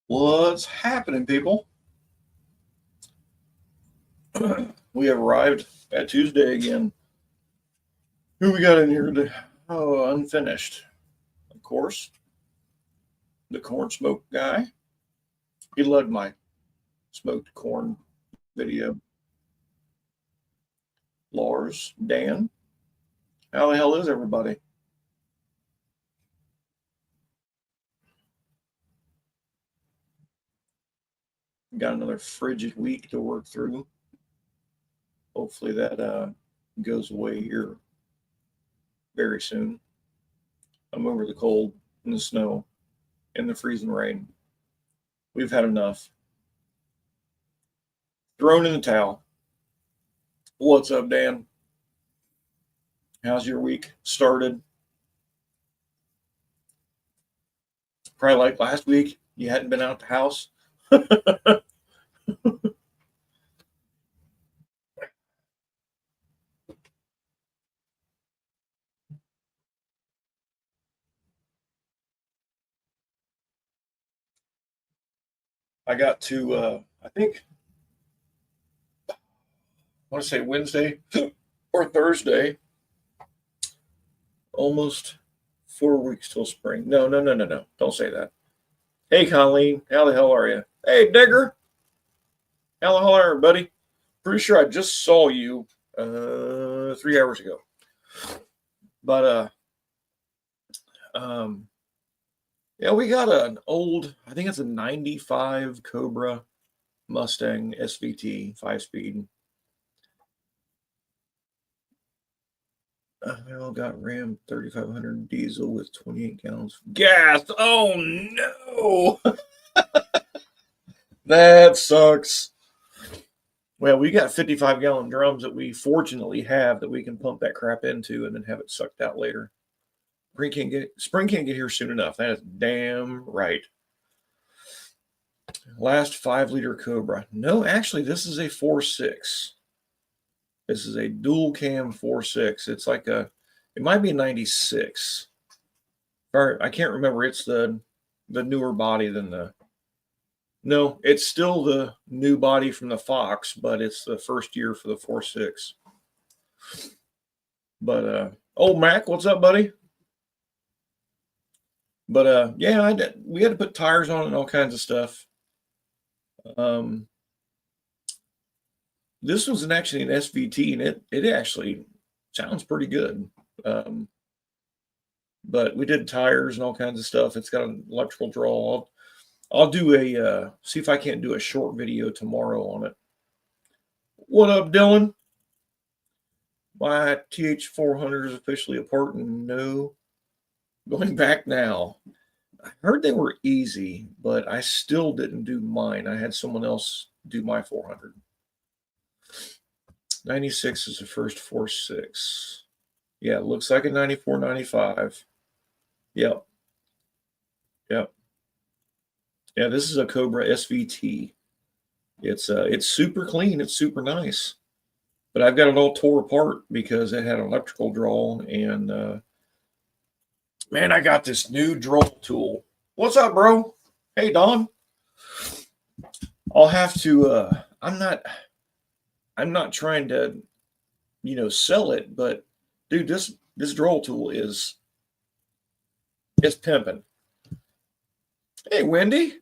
What's happening, people? We have arrived at Tuesday again. Who we got in here today? Oh, unfinished. Of course, the corn smoke guy. He loved my smoked corn video. Lars, Dan. How the hell is everybody? Got another frigid week to work through. Hopefully that goes away here very soon. I'm over the cold and the snow and the freezing rain. We've had enough. Thrown in the towel. What's up, Dan? How's your week started? Probably like last week, you hadn't been out the house. I got to, I think, I want to say Wednesday or Thursday, almost 4 weeks till spring. No, no, no, no, no. Don't say that. Hey, Colleen, how the hell are you? Hey, Digger, how the hell are you, buddy? Pretty sure I just saw you 3 hours ago. But, yeah, we got an old, I think it's a 95 Cobra Mustang SVT 5-speed. We all got Ram 3500 diesel with 28 gallons gas. Oh no, that sucks. Well, we got 55-gallon drums that we fortunately have that we can pump that crap into and then have it sucked out later. Spring can't get here soon enough. That is damn right. Last 5-liter Cobra. No, actually, this is a 4.6. This is a dual cam 4.6. It's like it might be a 96. I can't remember. It's the newer body than the. No, it's still the new body from the Fox, but it's the first year for the 4.6. But old Mac, what's up, buddy? But yeah, we had to put tires on it and all kinds of stuff. This was actually an SVT, and it actually sounds pretty good. But we did tires and all kinds of stuff. It's got an electrical draw. I'll do a see if I can't do a short video tomorrow on it. What up, Dylan? My TH400 is officially apart, and no going back now. I heard they were easy, but I still didn't do mine. I had someone else do my 400. 96 is the first 4.6. Yeah, it looks like a 94, 95. Yep. Yep. Yeah, this is a Cobra SVT. It's super clean. It's super nice. But I've got it all tore apart because it had an electrical draw. And man, I got this new drill tool. What's up, bro? Hey, Don. I'll have to. I'm not trying to, sell it, but dude, this drill tool is pimping. Hey, Wendy,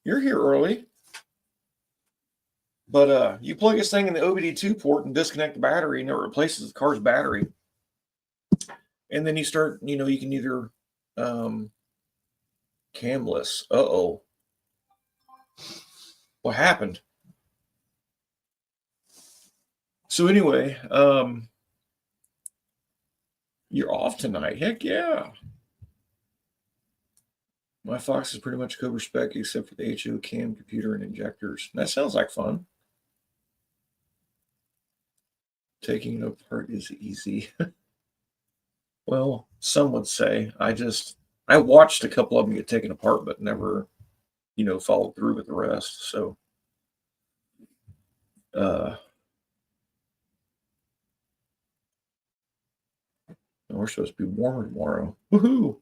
you're here early. But you plug this thing in the OBD2 port and disconnect the battery, and it replaces the car's battery. And then you start, you can either camless. Uh-oh. What happened? So anyway, you're off tonight. Heck yeah. My Fox is pretty much Cobra spec except for the HO cam computer and injectors. That sounds like fun. Taking it apart is easy. Well, some would say. I watched a couple of them get taken apart, but never, followed through with the rest. So, we're supposed to be warmer tomorrow. Woohoo!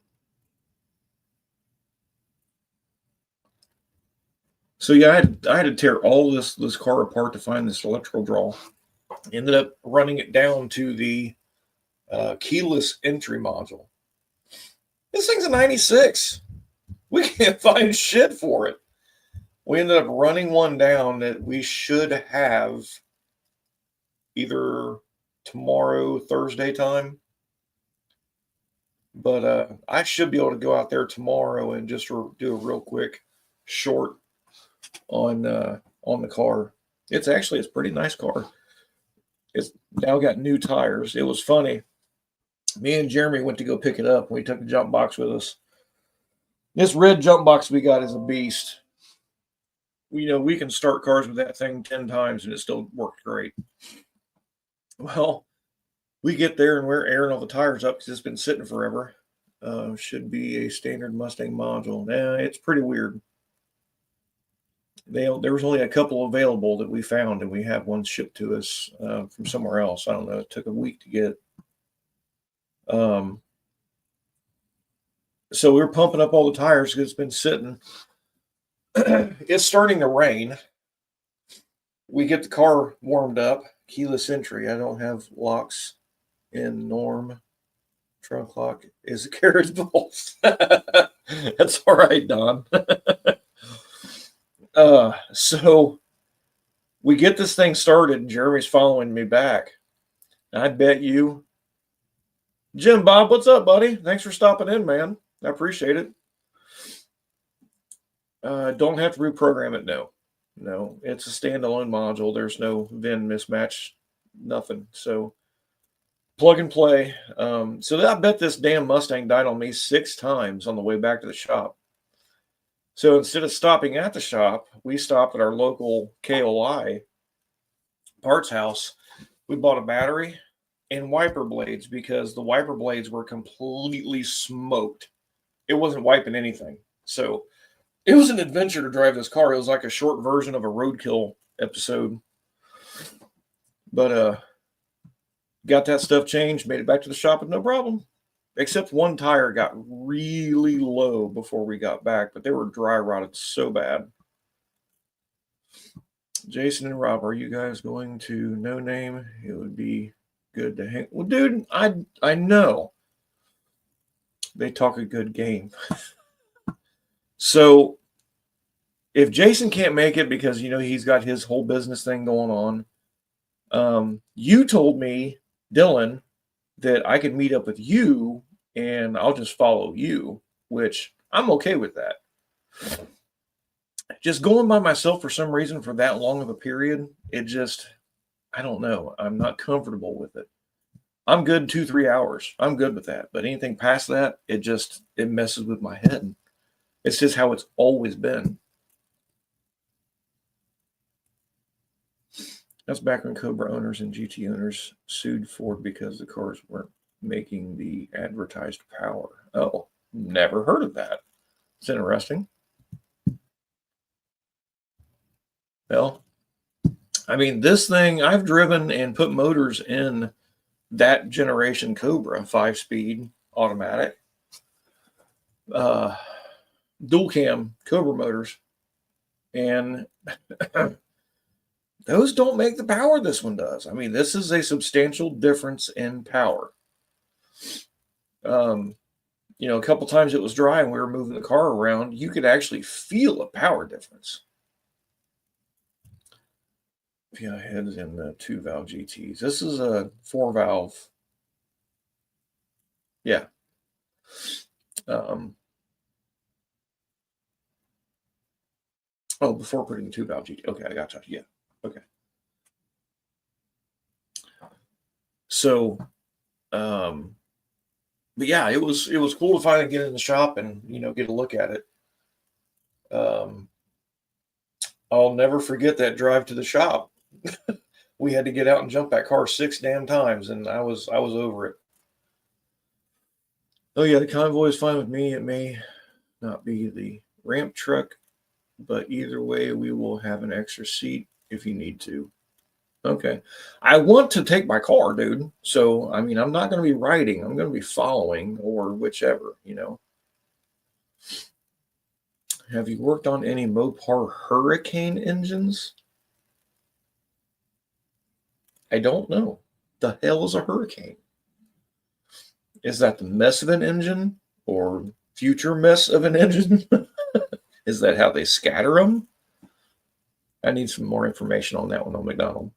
So yeah, I had to tear all this car apart to find this electrical draw. Ended up running it down to the keyless entry module. This thing's a 96. We can't find shit for it. We ended up running one down that we should have either tomorrow, Thursday time. But I should be able to go out there tomorrow and just do a real quick short on the car. It's a pretty nice car. It's now got new tires. It was funny. Me and Jeremy went to go pick it up. We took the jump box with us. This red jump box we got is a beast. We can start cars with that thing 10 times and it still worked great. Well, we get there and we're airing all the tires up because it's been sitting forever. Should be a standard Mustang module. Nah, it's pretty weird. There was only a couple available that we found, and we had one shipped to us from somewhere else. I don't know. It took a week to get. So we were pumping up all the tires because it's been sitting. It's starting to rain. We get the car warmed up. Keyless entry. I don't have locks in norm. Trunk lock is a carriage bolt. That's all right, Don. So we get this thing started, and Jeremy's following me back. And I bet you, Jim Bob, what's up, buddy? Thanks for stopping in, man. I appreciate it. Don't have to reprogram it. No, it's a standalone module. There's no VIN mismatch, nothing. So plug and play. So I bet this damn Mustang died on me 6 times on the way back to the shop. So instead of stopping at the shop, we stopped at our local KOI parts house. We bought a battery and wiper blades because the wiper blades were completely smoked. It wasn't wiping anything. So it was an adventure to drive this car. It was like a short version of a roadkill episode. But got that stuff changed, made it back to the shop with no problem. Except one tire got really low before we got back, but they were dry rotted so bad. Jason and Rob, are you guys going to No Name? It would be good to hang. Well, dude, I know. They talk a good game. So if Jason can't make it because, he's got his whole business thing going on, you told me, Dylan, that I could meet up with you and I'll just follow you, which I'm okay with that. Just going by myself for some reason for that long of a period, I don't know. I'm not comfortable with it. I'm good 2-3 hours. I'm good with that. But anything past that, it messes with my head. It's just how it's always been. That's back when Cobra owners and GT owners sued Ford because the cars weren't making the advertised power. Oh, never heard of that. It's interesting. Well, I mean, this thing, I've driven and put motors in that generation Cobra 5-speed automatic. Dual cam Cobra motors. And those don't make the power this one does. I mean, this is a substantial difference in power. A couple times it was dry and we were moving the car around, you could actually feel a power difference. PI heads in the 2-valve GTs. This is a 4-valve. Yeah. Before putting the 2-valve GT. Okay, I got you. Yeah. Okay. So, but yeah, it was cool to finally get in the shop and get a look at it. I'll never forget that drive to the shop. We had to get out and jump that car 6 damn times, and I was over it. Oh yeah, the Convoy is fine with me. It may not be the ramp truck, but either way, we will have an extra seat if you need to. Okay. I want to take my car, dude. So, I mean, I'm not going to be riding. I'm going to be following or whichever, Have you worked on any Mopar Hurricane engines? I don't know. The hell is a Hurricane? Is that the mess of an engine or future mess of an engine? Is that how they scatter them? I need some more information on that one on McDonald.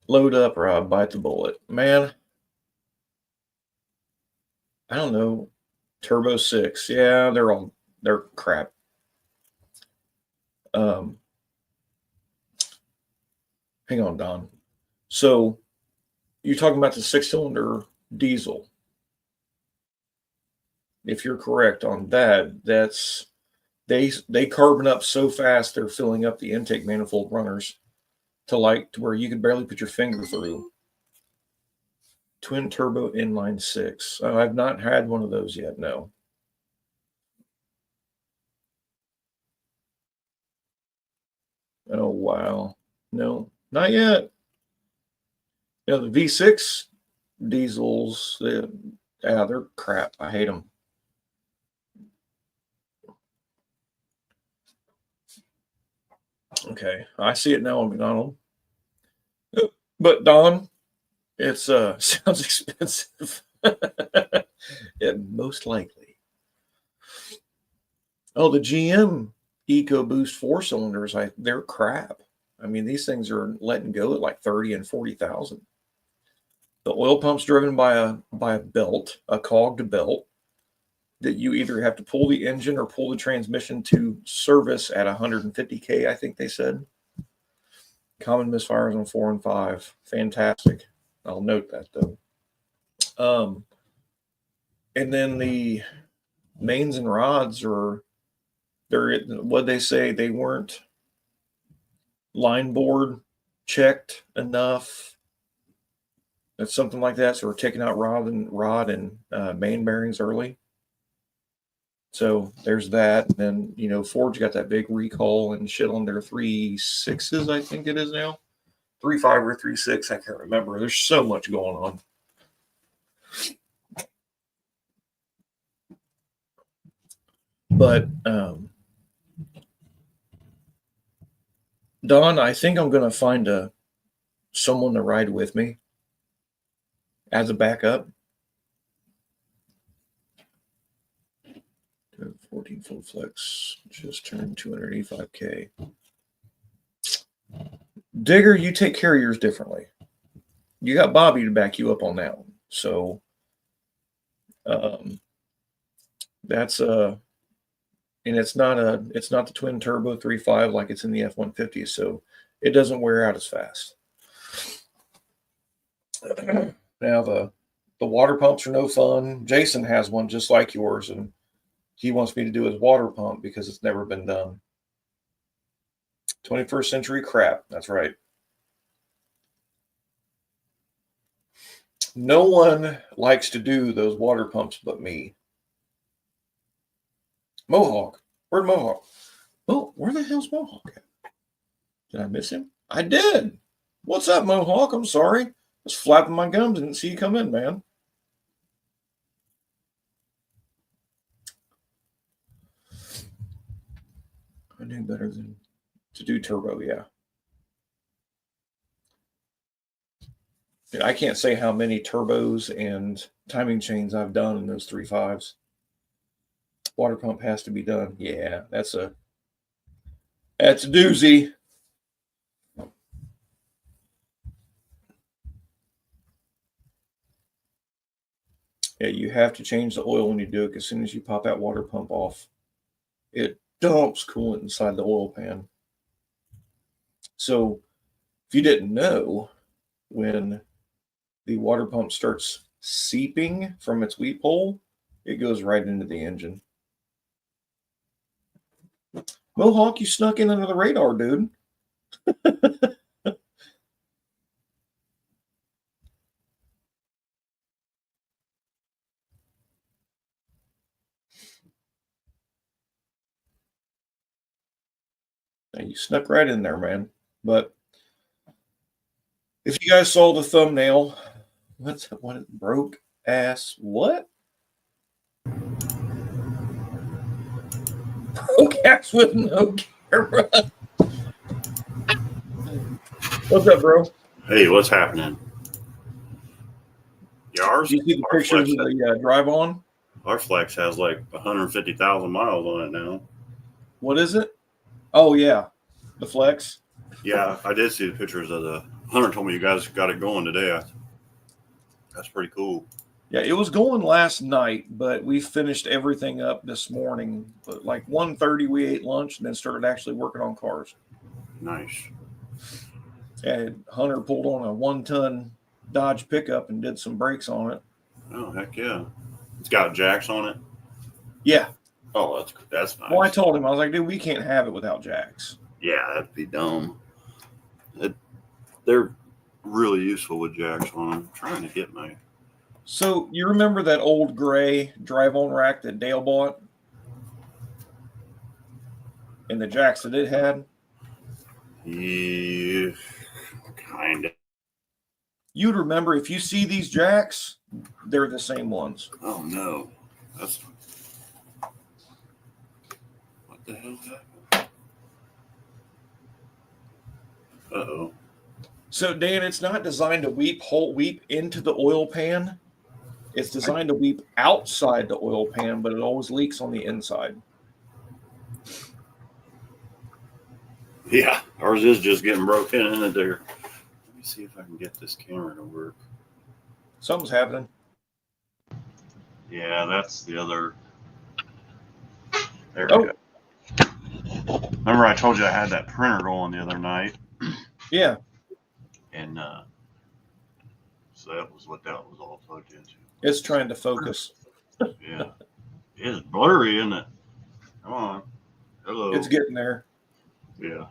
Load up, Rob. Bite the bullet. Man, I don't know. Turbo 6. Yeah, they're crap. Hang on, Don. So you're talking about the 6-cylinder diesel. If you're correct on that, that's they carbon up so fast they're filling up the intake manifold runners to where you could barely put your finger through. Twin turbo inline 6. I've not had one of those yet. No. Oh wow. No, not yet. You know, the V6 diesels, they're crap. I hate them. Okay, I see it now on McDonald. But Don, it's sounds expensive. Most likely. Oh, the GM EcoBoost 4-cylinders, they're crap. I mean, these things are letting go at like 30 and 40,000. The oil pump's driven by a belt, a cogged belt, that you either have to pull the engine or pull the transmission to service at 150K, I think they said. Common misfires on 4 and 5. Fantastic. I'll note that though. And then the mains and rods what they say, they weren't line board checked enough. It's something like that. So we're taking out rod and main bearings early. So there's that. And then, you know, Ford's got that big recall and shit on their 3.6s, I think it is now. 3.5 or 3.6, I can't remember. There's so much going on. But Don, I think I'm going to find someone to ride with me as a backup. 14 full flex just turned 285K. Digger, you take care of yours differently. You got Bobby to back you up on that one. So that's and it's not the twin turbo 3.5 like it's in the F-150, so it doesn't wear out as fast. Now the water pumps are no fun. Jason has one just like yours, and he wants me to do his water pump because it's never been done. 21st century crap. That's right. No one likes to do those water pumps but me. Mohawk. Where'd Mohawk? Oh, where the hell's Mohawk at? Did I miss him? I did. What's up, Mohawk? I'm sorry. I was flapping my gums and didn't see you come in, man. I knew better than to do turbo, yeah. I can't say how many turbos and timing chains I've done in those 3.5s. Water pump has to be done. Yeah, that's a doozy. Yeah, you have to change the oil when you do it. As soon as you pop that water pump off, it dumps coolant inside the oil pan. So if you didn't know, when the water pump starts seeping from its weep hole, it goes right into the engine. Mohawk, you snuck in under the radar, dude. You snuck right in there, man. But if you guys saw the thumbnail, What's what? Broke ass what? Broke ass with no camera. What's up, bro? Hey, what's happening? Yeah, Do you see the pictures of the drive on? Our Flex has like 150,000 miles on it now. What is it? Oh yeah, the Flex. Yeah, I did see the pictures of the Hunter. Told me you guys got it going today. That's pretty cool. Yeah, it was going last night, but we finished everything up this morning. But like 1:30, we ate lunch and then started actually working on cars. Nice. And Hunter pulled on a 1-ton Dodge pickup and did some brakes on it. Oh heck yeah! It's got jacks on it. Yeah. Oh, that's nice. Well, I told him, I was like, dude, we can't have it without jacks. Yeah, that'd be dumb. They're really useful with jacks on them. I'm trying to get my. So you remember that old gray drive-on rack that Dale bought? And the jacks that it had? Yeah, kind of. You'd remember if you see these jacks, they're the same ones. Oh no, that's what the hell happened? Uh-oh. So Dan, it's not designed to weep into the oil pan. It's designed to weep outside the oil pan, but it always leaks on the inside. Yeah, ours is just getting broken into there. Let me see if I can get this camera to work. Something's happening. Yeah, that's the other. There Oh. we go. Remember I told you I had that printer going the other night? Yeah. And so that was what that was all plugged into. It's trying to focus. Yeah. It's blurry, isn't it? Come on. Hello. It's getting there. Yeah.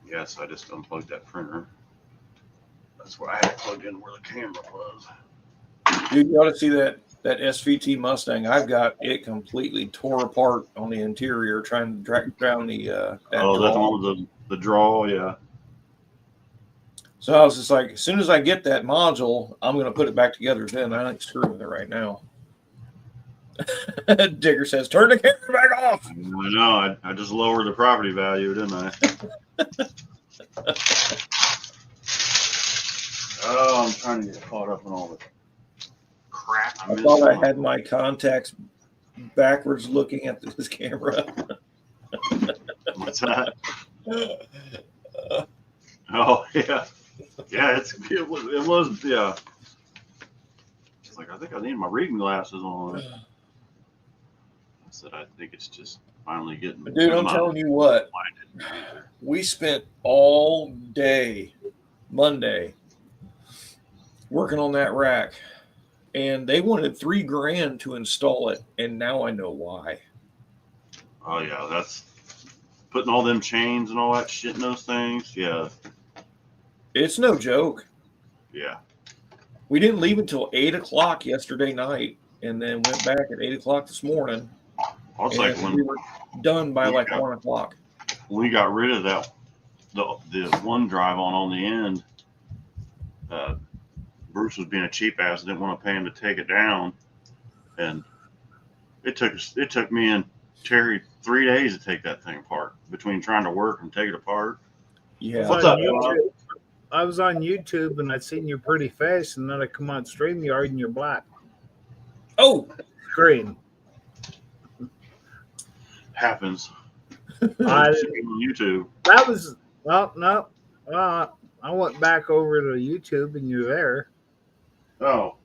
Yeah, so I just unplugged that printer. That's why I had it plugged in where the camera was. Dude, you ought to see that SVT Mustang. I've got it completely tore apart on the interior trying to track down the that's the one with the draw, yeah. So I was just like, as soon as I get that module, I'm going to put it back together. Then I ain't screwing with it right now. Digger says, turn the camera back off. I know. I just lowered the property value, didn't I? Oh, I'm trying to get caught up in all the crap. I thought I had my contacts backwards looking at this camera. What's that? Oh, yeah. Yeah, it was, yeah. It's like, I think I need my reading glasses on. I said, I think it's just finally getting. Dude, I'm telling you what, we spent all day Monday working on that rack, and they wanted $3,000 to install it, and now I know why. Oh yeah, that's putting all them chains and all that shit in those things. Yeah, it's no joke. Yeah, we didn't leave until 8:00 yesterday night, and then went back at 8:00 this morning. It's like when we were done by like 1:00. We got rid of that the one drive on the end. Bruce was being a cheap ass, didn't want to pay him to take it down, and it took me and Terry 3 days to take that thing apart between trying to work and take it apart. Yeah, what's up? I was on YouTube and I seen your pretty face, and then I come on StreamYard and you're black. Oh, green. Happens. On YouTube. That was no. I went back over to YouTube and you're there. Oh.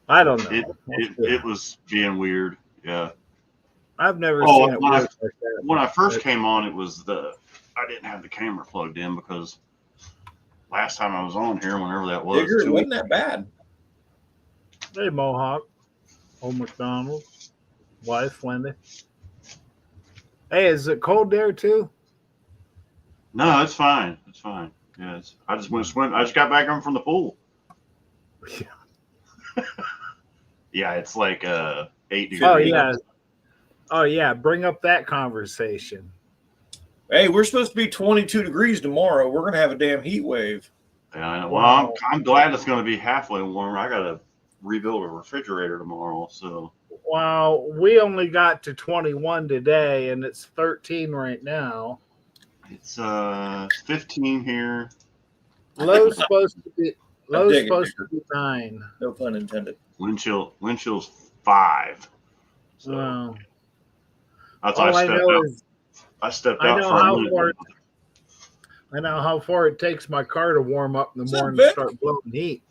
I don't know. It was being weird. Yeah. I've never seen it when work like that. When I first came on, it was I didn't have the camera plugged in because last time I was on here, whenever that was, Digger, it wasn't that bad. Hey, Mohawk, old McDonald, wife Wendy. Hey, is it cold there too? No, it's fine. It's fine. Yeah, I just went swim. I just got back home from the pool. Yeah. Yeah, it's like 8 degrees. Oh yeah. Oh yeah. Bring up that conversation. Hey, we're supposed to be 22 degrees tomorrow. We're gonna have a damn heat wave. And well, Wow. I'm glad it's going to be halfway warm. I got to rebuild a refrigerator tomorrow, so Wow, we only got to 21 today, and it's 13 right now. it's 15 here. Low's supposed to be dig it, to be 9. No pun intended. Wind chill's 5. So Wow. that's why All I know is I stepped I out know for a how minute. far I know how far it takes my car to warm up in the What's up, morning to Vic? start blowing heat.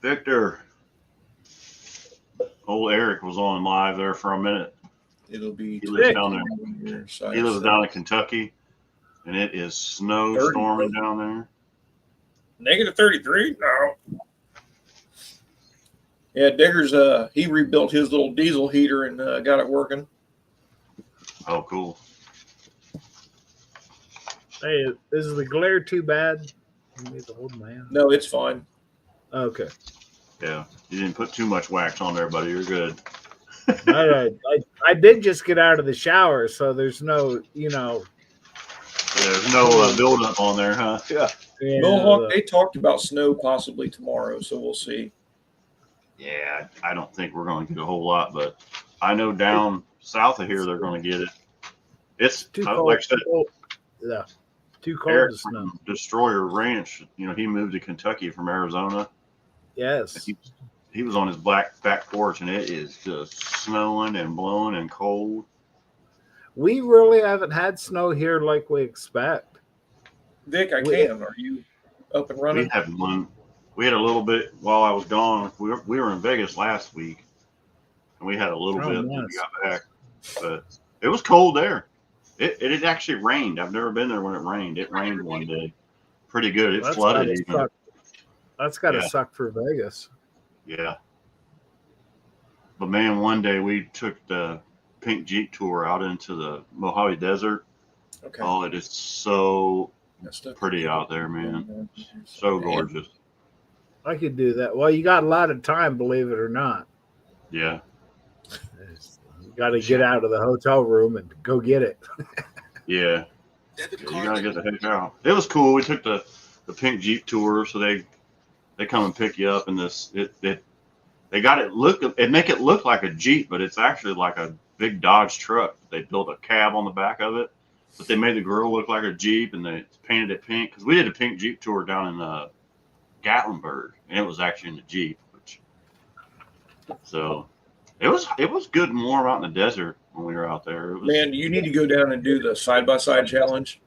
Victor, old Eric was on live there for a minute. It'll be He lives down there. He lives down in Kentucky, and it is snowstorming down there. Negative 33? No. Yeah, Digger's he rebuilt his little diesel heater and got it working. Oh, cool. Hey, is the glare too bad? You need to hold my hand. No, it's fine. Okay. Yeah, you didn't put too much wax on there, buddy. You're good. I did just get out of the shower, so there's no, There's no buildup on there, huh? Yeah. Mohawk, they talked about snow possibly tomorrow, so we'll see. Yeah, I don't think we're going to get a whole lot, but I know down south of here they're going to get it. It's too cold. like I said, yeah, too cold Eric to snow. from Destroyer Ranch. He moved to Kentucky from Arizona. Yes. He was on his back porch, and it is just snowing and blowing and cold. We really haven't had snow here like we expect. Vic, I can. Are you up and running? We had a little bit while I was gone. We were in Vegas last week, and we had a little bit when we got back. But it was cold there. It actually rained. I've never been there when it rained. It rained one day, pretty good. It flooded even. That's got to suck for Vegas. Yeah. But man, one day we took the Pink Jeep tour out into the Mojave Desert. Okay. Oh, it is so pretty out there, man. So gorgeous. I could do that. Well, you got a lot of time, believe it or not. Yeah. You got to get out of the hotel room and go get it. Yeah. You got to get the heck out. It was cool. We took the Pink Jeep tour, so they come and pick you up in this. They got it make it look like a Jeep, but it's actually like a big Dodge truck. They built a cab on the back of it, but they made the grill look like a Jeep, and they painted it pink. Because we did a Pink Jeep tour down in Gatlinburg, and it was actually in the Jeep. So it was good and warm out in the desert when we were out there. Man, you need to go down and do the side-by-side challenge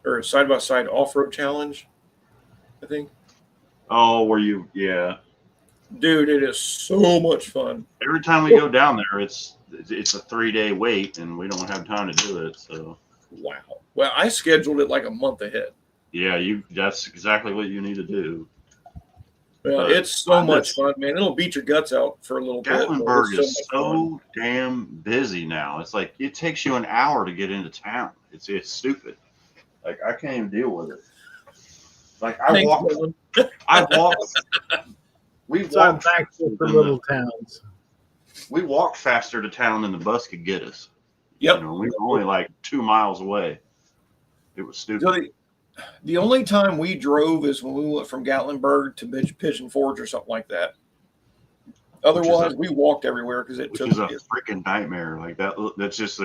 or side-by-side off-road challenge, I think. Oh, yeah. Dude, it is so much fun. Every time we go down there, it's a 3-day wait, and we don't have time to do it. So wow. Well, I scheduled it like a month ahead. Yeah, that's exactly what you need to do. Well, it's so much fun, man. It'll beat your guts out for a little bit. Gatlinburg is so damn busy now. It's like it takes you an hour to get into town. It's stupid. Like I can't even deal with it. Like I walked. We walked for little towns. We walked faster to town than the bus could get us. Yep. We were only like 2 miles away. It was stupid. So the only time we drove is when we went from Gatlinburg to Pigeon Forge or something like that. Otherwise, we walked everywhere because it took. Which is a freaking nightmare. Like that. That's just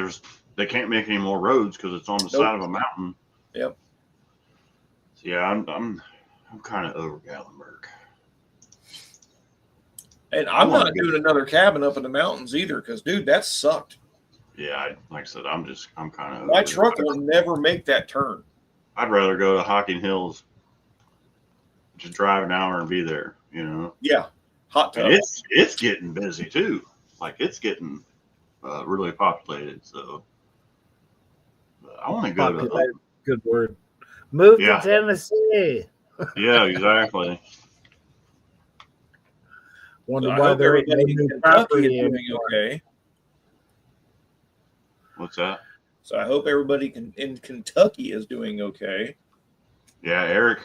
they can't make any more roads because it's on the side of a mountain. Yep. So yeah, I'm kind of over Gatlinburg. And I'm not doing another cabin up in the mountains either because, dude, that sucked. Yeah, like I said, I'm kind of. My truck will never make that turn. I'd rather go to Hocking Hills, just drive an hour and be there. Yeah, hot tub. And it's getting busy too. Like it's getting really populated. So I want to go to. Good word. Move to Tennessee. Yeah, exactly. Wonder why they're in new property doing okay. What's that? So I hope everybody in Kentucky is doing okay. Yeah, Eric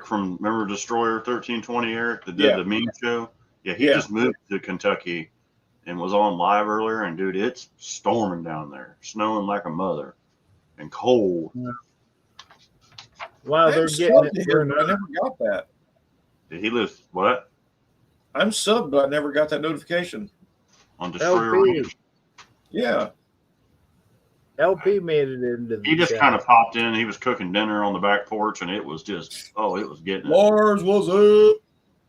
from remember Destroyer 1320 Eric that did the meme show. Yeah, he just moved to Kentucky and was on live earlier. And dude, it's storming down there, snowing like a mother, and cold. Wow, they're I'm getting subbed it. to here, Here but I never got that. He lives what I'm subbed, but I never got that notification. on Destroyer LP. Ranch. Yeah. LP made it into the He just chat. kind of popped in. He was cooking dinner on the back porch, and it was just it was getting it. Lars, what's up?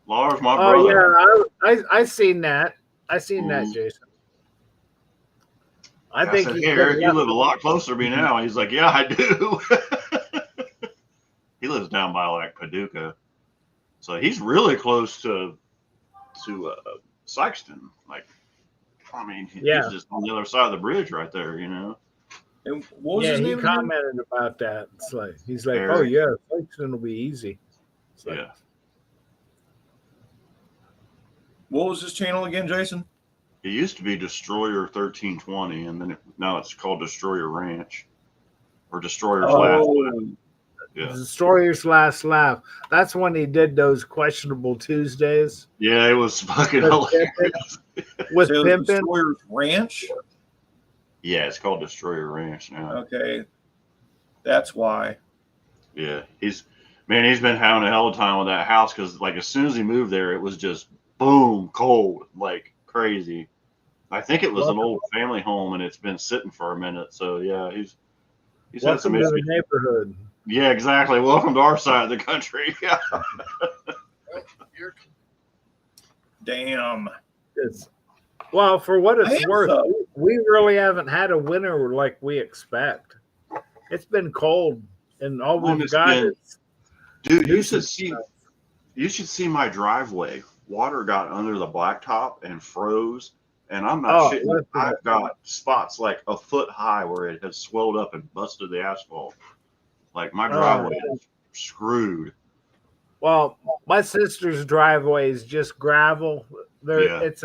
Lars, my Oh brother. yeah, I seen that. I seen that, Mhm. Jason. I I think said, he "Hey, could've Eric, you left- live a lot closer to me now." He's like, "Yeah, I do." He lives down by like Paducah, so he's really close to Sykeston. Like, I mean, Yeah. he's just on the other side of the bridge right there. And what was Yeah, his he name again? commented about that. It's like he's like, Eric. "Oh yeah, Folkestone will be easy." It's like, Yeah. What was his channel again, Jason? It used to be Destroyer 1320, and then now it's called Destroyer Ranch or Destroyer's Last. Yeah. Destroyer's Last Laugh. That's when he did those questionable Tuesdays Yeah, it was fucking with hilarious. with So pimping. Destroyer's Ranch. Yeah, it's called Destroyer Ranch now. Okay, that's why. Yeah, he's been having a hell of a time with that house because like as soon as he moved there, it was just boom cold like crazy. I think it was an old family home and it's been sitting for a minute. So yeah, he's had some Welcome to issues. the neighborhood. Yeah, exactly. Welcome to our side of the country. Yeah. Damn. Well, for what I it's am worth, so. we really haven't had a winter like we expect. It's been cold, and all Well, we've it's got been- is Dude, you nuisance should see my driveway. Water got under the blacktop and froze. And I'm not Oh, shitting. listen. I've got spots like a foot high where it has swelled up and busted the asphalt. Like my driveway is screwed. Well, my sister's driveway is just gravel. Yeah. It's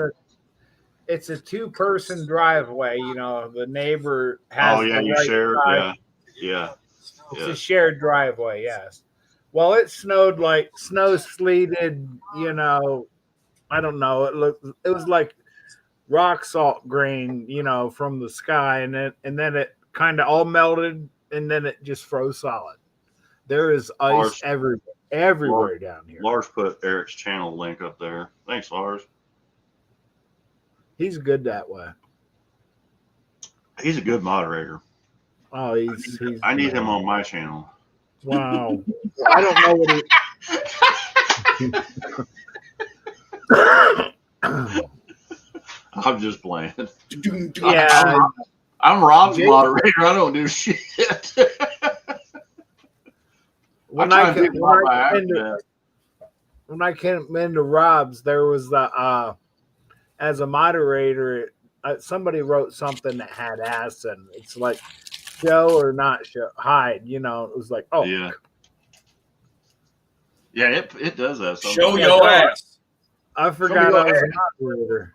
a 2-person driveway. You know, the neighbor has. Oh yeah, the you right shared. side. Yeah. It's a shared driveway. Yes. Well, it snowed like snow sleeted. You know, I don't know. It was like rock salt grain. You know, from the sky, and then it kind of all melted, and then it just froze solid. There is ice Lars- everywhere down here. Lars put Eric's channel link up there. Thanks, Lars. He's good that way. He's a good moderator. Oh, he's I need him on my channel. Wow. I don't know what he. I'm just playing. Yeah. I'm Rob's Jason- moderator. I don't do shit. When I I try to came think about my when I came into Rob's, there was the as a moderator, somebody wrote something that had ass, and it's like show or not show, hide. You know, it was like, oh, Yeah. Yeah, it does that. Sometimes. Show Yeah, your go ass. I forgot your I was a moderator.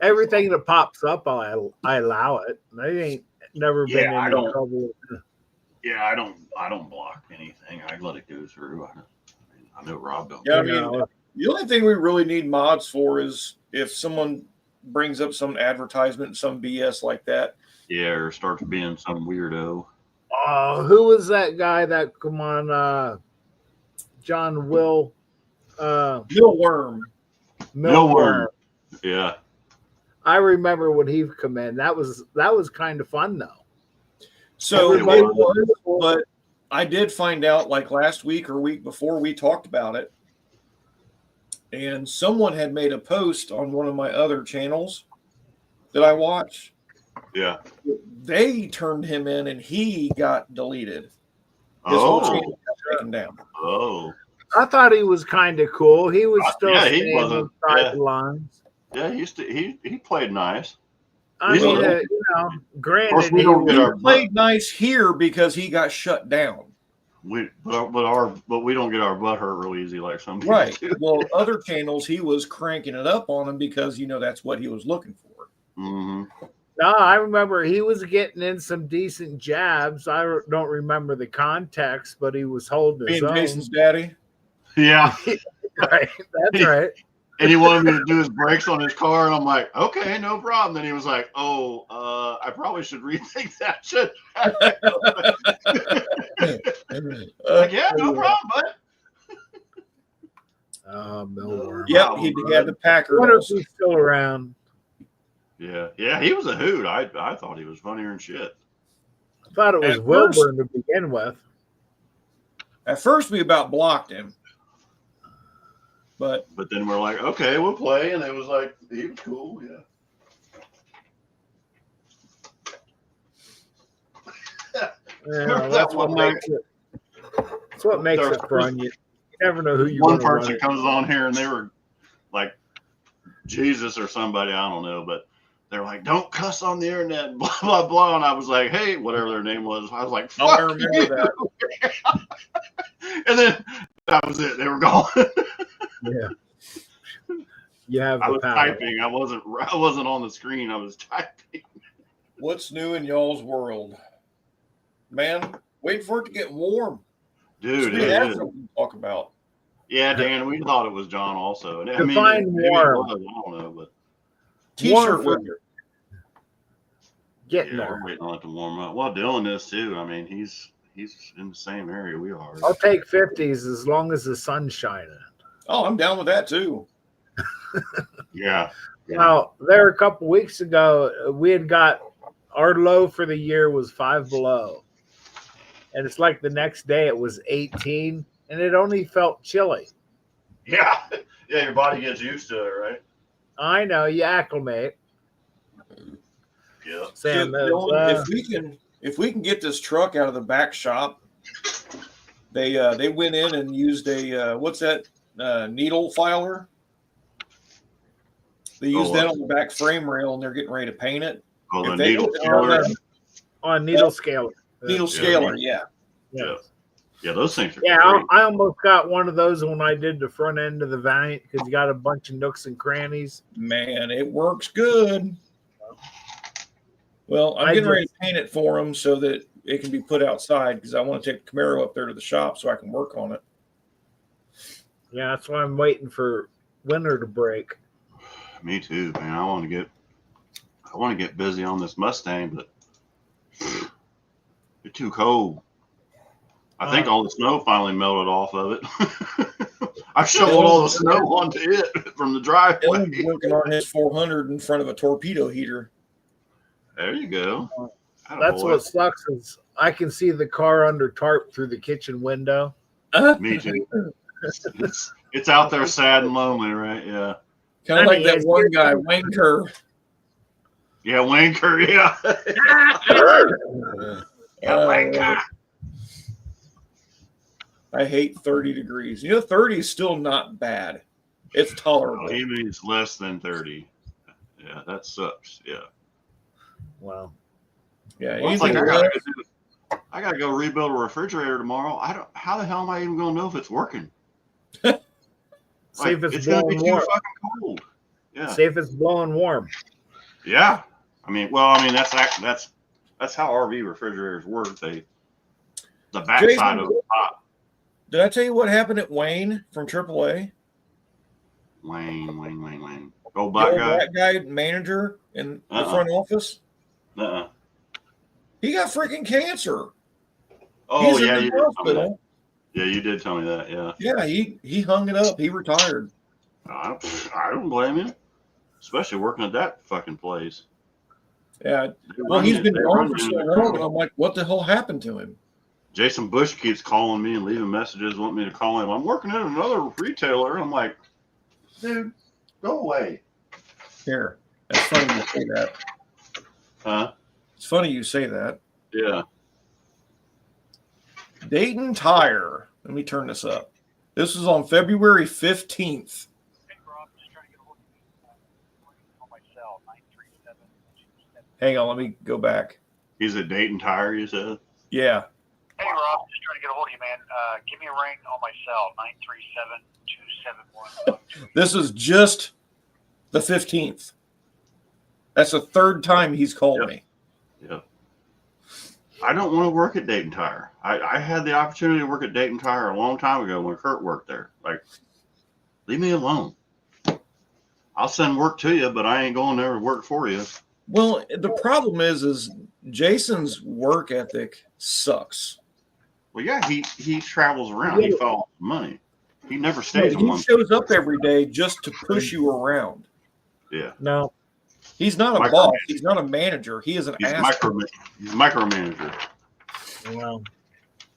Everything that pops up, I allow it. They ain't never been Yeah, I in don't- trouble. Yeah, I don't block anything. I let it go through. I know Rob don't. Yeah, I You mean, know, the only thing we really need mods for is if someone brings up some advertisement, some BS like that. Yeah, or starts being some weirdo. who was that guy that come on? John Will. Bill Worm. Millworm. Yeah. I remember when he come in. That was kind of fun though. So Everybody it was, was- but I did find out like last week or week before we talked about it, and someone had made a post on one of my other channels that I watch. Yeah. They turned him in, and he got deleted. His whole Oh. channel got taken down. Oh. I thought he was kind of cool. He was still Yeah, he staying wasn't- inside yeah. the lines. Yeah, he played nice. I He's mean, a- granted, we he don't was- get He our played nice here because he got shut down. But we don't get our butt hurt real easy like some people Right. do. Well, other channels, he was cranking it up on him because, that's what he was looking for. Mm-hmm. No, I remember he was getting in some decent jabs. I don't remember the context, but he was holding his Being own. Jason's daddy. Yeah. Right, that's right. And he wanted me to do his brakes on his car, and I'm like, okay, no problem. Then he was like, oh, I probably should rethink that shit. Like, yeah, no problem, bud. Millworm. Yep, he had the I Packard. wonder if also. he's still around. Yeah, he was a hoot. I thought he was funnier than shit. I thought it was At first- Wilburn to begin with. At first, we about blocked him, but But then we're like, okay, we'll play, and it was like he was cool. Yeah. Yeah, That that's what one night. makes it. That's what makes There it was- fun. You never know who you One want to run person it. comes on here, and they were like Jesus or somebody, I don't know, but they're like, don't cuss on the internet, blah blah blah. And I was like, hey, whatever their name was, I was like, Oh, I fuck remember you. that. And then that was it. They were gone. Yeah. You have I the was power. typing. I wasn't on the screen. I was typing. What's new in y'all's world, man? Wait for it to get warm. Dude, We it have is. something to talk about. Yeah, Dan, we thought it was John also. And I mean, Define maybe it warm. was, I don't know, but T-shirt Warm. weather. Getting yeah, there. we're waiting on it to warm up. Well, Dylan is too. I mean, he's in the same area we are. I'll take 50s as long as the sun's shining. Oh, I'm down with that too. Yeah. Now, there a couple weeks ago, we had got our low for the year was 5 below. And it's like the next day it was 18, and it only felt chilly. Yeah. Yeah, your body gets used to it, right? I know, you acclimate. Yeah. Sam, Shit, Dylan, if we can get this truck out of the back shop, they went in and used a what's that needle filer? They used that on the back frame rail, and they're getting ready to paint it. Oh, the If they needle don't- killer. on needle scaler. Needle Yeah. scaler, yeah. Yeah. Yeah, those things are Yeah, great. I almost got one of those when I did the front end of the Valiant because you got a bunch of nooks and crannies. Man, it works good. Well, I'm I getting ready to just- paint it for them so that it can be put outside because I want to take the Camaro up there to the shop so I can work on it. Yeah, that's why I'm waiting for winter to break. Me too, man. I want to get busy on this Mustang, but it's too cold. I think all the snow finally melted off of it. I shoveled all the snow onto it from the driveway. Dylan's working on his 400 in front of a torpedo heater. There you go. That's Attaboy. what sucks is I can see the car under tarp through the kitchen window. Me too. It's out there sad and lonely, right? Yeah. Kind of like Honey, that it's one good. guy, Wayne Kerr. Yeah, Wanker, yeah. Uh, I hate 30 degrees. 30 is still not bad. It's tolerable. He means less than 30. Yeah, that sucks. Yeah. Well, Yeah, Well, it's like, anything I gotta go rebuild a refrigerator tomorrow. How the hell am I even gonna know if it's working? see if it's gonna be blowing too warm. fucking cold. Yeah. See if it's blowing warm. Yeah. I mean, that's how RV refrigerators work. The backside of the top. Did I tell you what happened at Wayne from AAA? Wayne. Old The black old guy. black guy manager in the front office. Uh-uh. He got freaking cancer. Oh He's yeah, in you the did tell me that. hospital. Yeah, you did tell me that. Yeah. Yeah, he hung it up. He retired. I don't blame him, especially working at that fucking place. Yeah. Well, he's been gone for so long, and I'm like, what the hell happened to him? Jason Bush keeps calling me and leaving messages, wanting me to call him. I'm working at another retailer. I'm like, dude, go away. Here, that's funny you say that. Huh? It's funny you say that. Yeah. Dayton Tire. Let me turn this up. This was on February 15th. Hang on, let me go back. He's at Dayton Tire, you said? Yeah. Hey, Rob, just trying to get a hold of you, man. Give me a ring on my cell, 937-271. This is just the 15th. That's the third time he's called Yep. me. Yeah. I don't want to work at Dayton Tire. I had the opportunity to work at Dayton Tire a long time ago when Kurt worked there. Like, leave me alone. I'll send work to you, but I ain't going there to work for you. Well, the problem is Jason's work ethic sucks. Well, yeah, he travels around. He follows money. He never stays in He one. shows up every day just to push you around. Yeah, No, He's not a boss. He's not a manager. He is an he's asshole. he's a micromanager. well,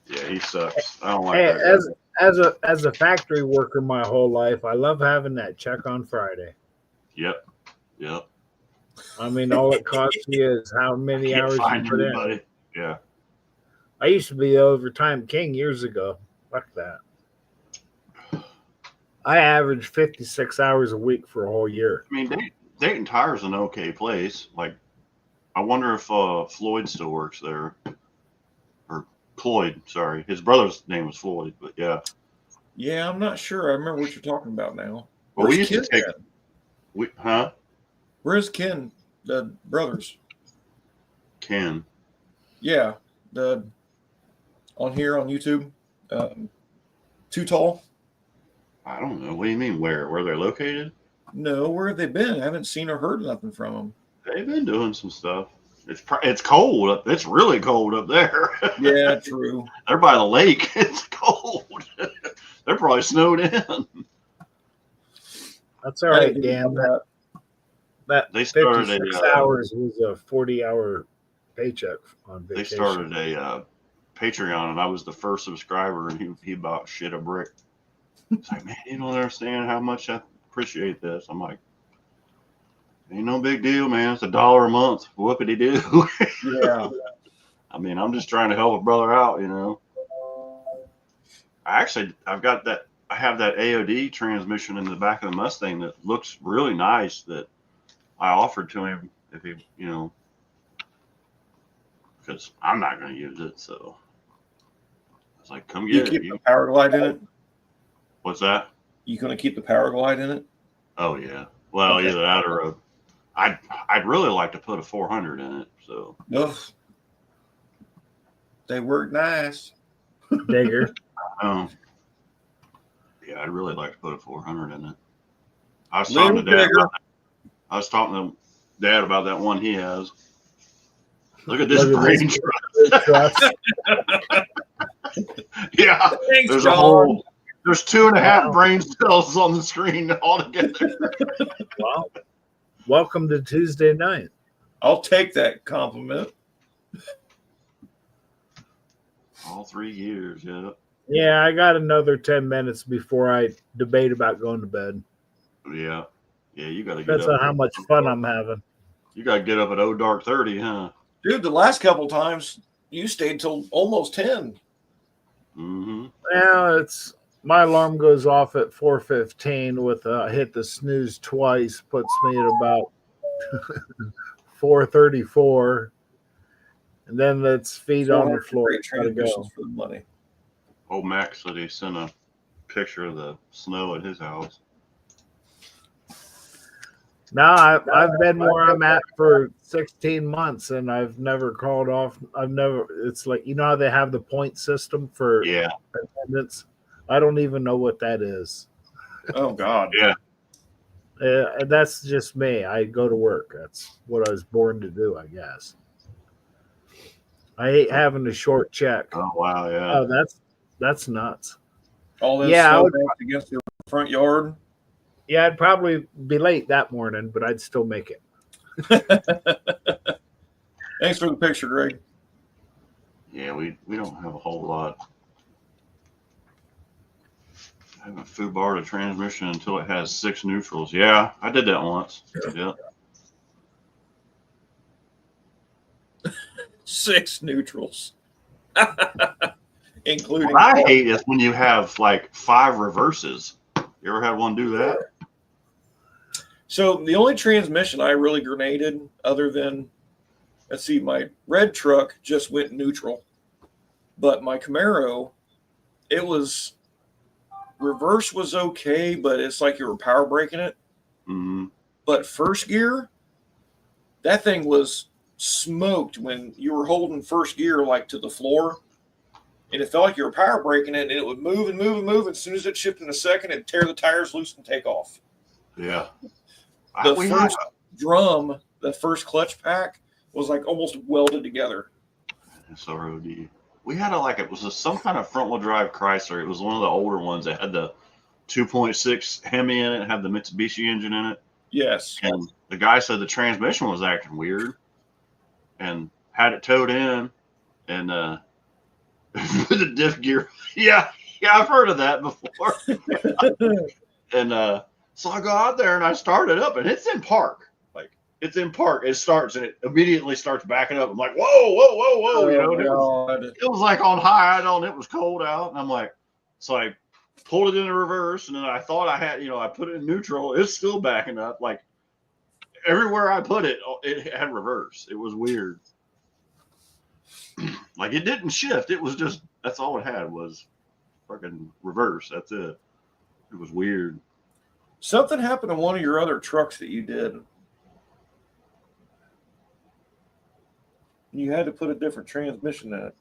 Yeah, he sucks. I don't like hey, that guy. as a factory worker my whole life, I love having that check on Friday. Yep. I mean, all it costs you is how many Can't hours you find put in. anybody. Yeah. I used to be the overtime king years ago. Fuck that. I averaged 56 hours a week for a whole year. I mean, Dayton Tire's an okay place. Like, I wonder if Floyd still works there. Or Cloyd, sorry. His brother's name was Floyd, but yeah. Yeah, I'm not sure. I remember what you're talking about now. Well, we Where's used to Ken take. at? Where's Ken? The brothers. Ken. Yeah, on here on YouTube. Too Tall. I don't know. What do you mean? Where they're located? No, where have they been? I haven't seen or heard nothing from them. They've been doing some stuff. It's cold up. It's really cold up there. Yeah, true. They're by the lake. It's cold. They're probably snowed in. That's all right, Dan. That They started 56 hours was a 40-hour paycheck on vacation. They started a Patreon, and I was the first subscriber, and he about shit a brick. It's like, man, you don't understand how much I appreciate this. I'm like, ain't no big deal, man. It's $1 a month. Whoopity do. Yeah. I mean, I'm just trying to help a brother out, you know. I've got that. I have that AOD transmission in the back of the Mustang that looks really nice. That I offered to him if he, you know, because I'm not going to use it. So I was like, come You get keep it. the power glide in it? What's that? You gonna keep the power glide in it? Oh yeah. Well, Okay. either that or I'd really like to put a 400 in it. So Ugh. They work nice. Digger. Yeah, I'd really like to put a 400 in it. I was Little talking to Dad. bigger. I was talking to Dad about that one he has. Look at this Look at brain this. trust. Yeah, Thanks, there's John. there's 2.5 Wow. brain cells on the screen altogether. Wow. Welcome to Tuesday night. I'll take that compliment. All 3 years, yeah. Yeah, I got another 10 minutes before I debate about going to bed. Yeah. Yeah, you got to get Depends up. on how much fun I'm having. You got to get up at dark 30, huh? Dude, the last couple times you stayed till almost 10. Mm-hmm. Well, it's my alarm goes off at 4:15 with hit the snooze twice, puts me at about 4:34, and then let's feet on the floor. Great Gotta go. transmissions for the money. Old Max said he sent a picture of the snow at his house. No, I've been where I'm at for 16 months, and I've never called off. It's like, you know how they have the point system for Yeah. attendance? I don't even know what that is. Oh God. Yeah. And that's just me. I go to work. That's what I was born to do, I guess. I hate having a short check. Oh, wow. Yeah. Oh, that's nuts. All this Yeah, I snow would- banked against your front yard. Yeah, I'd probably be late that morning, but I'd still make it. Thanks for the picture, Greg. Yeah, we don't have a whole lot. I haven't foobarred a transmission until it has 6 neutrals. Yeah, I did that once. Yeah. 6 neutrals. Including What I hate is when you have like 5 reverses. You ever had one do that? So the only transmission I really grenaded, other than, let's see, my red truck just went neutral, but my Camaro, it was reverse was okay, but it's like you were power braking it. Mm-hmm. But first gear, that thing was smoked when you were holding first gear like to the floor, and it felt like you were power braking it, and it would move and move and move. As soon as it shifted in a second, it'd tear the tires loose and take off. Yeah. The we first drum, the first clutch pack was like almost welded together. SROD. We had it was some kind of front wheel drive Chrysler. It was one of the older ones that had the 2.6 Hemi in it, had the Mitsubishi engine in it. Yes. And the guy said the transmission was acting weird and had it towed in and the diff gear. Yeah, I've heard of that before. And so I go out there and I start it up and it's in park. It's in park. It starts and it immediately starts backing up. I'm like, whoa. You know, it was like on high. It was cold out. And I'm like, so I pulled it into reverse. And then I thought I had, I put it in neutral. It's still backing up. Like everywhere I put it, it had reverse. It was weird. Like it didn't shift. It was just, that's all it had was fucking reverse. That's it. It was weird. Something happened to one of your other trucks that you did. You had to put a different transmission in it.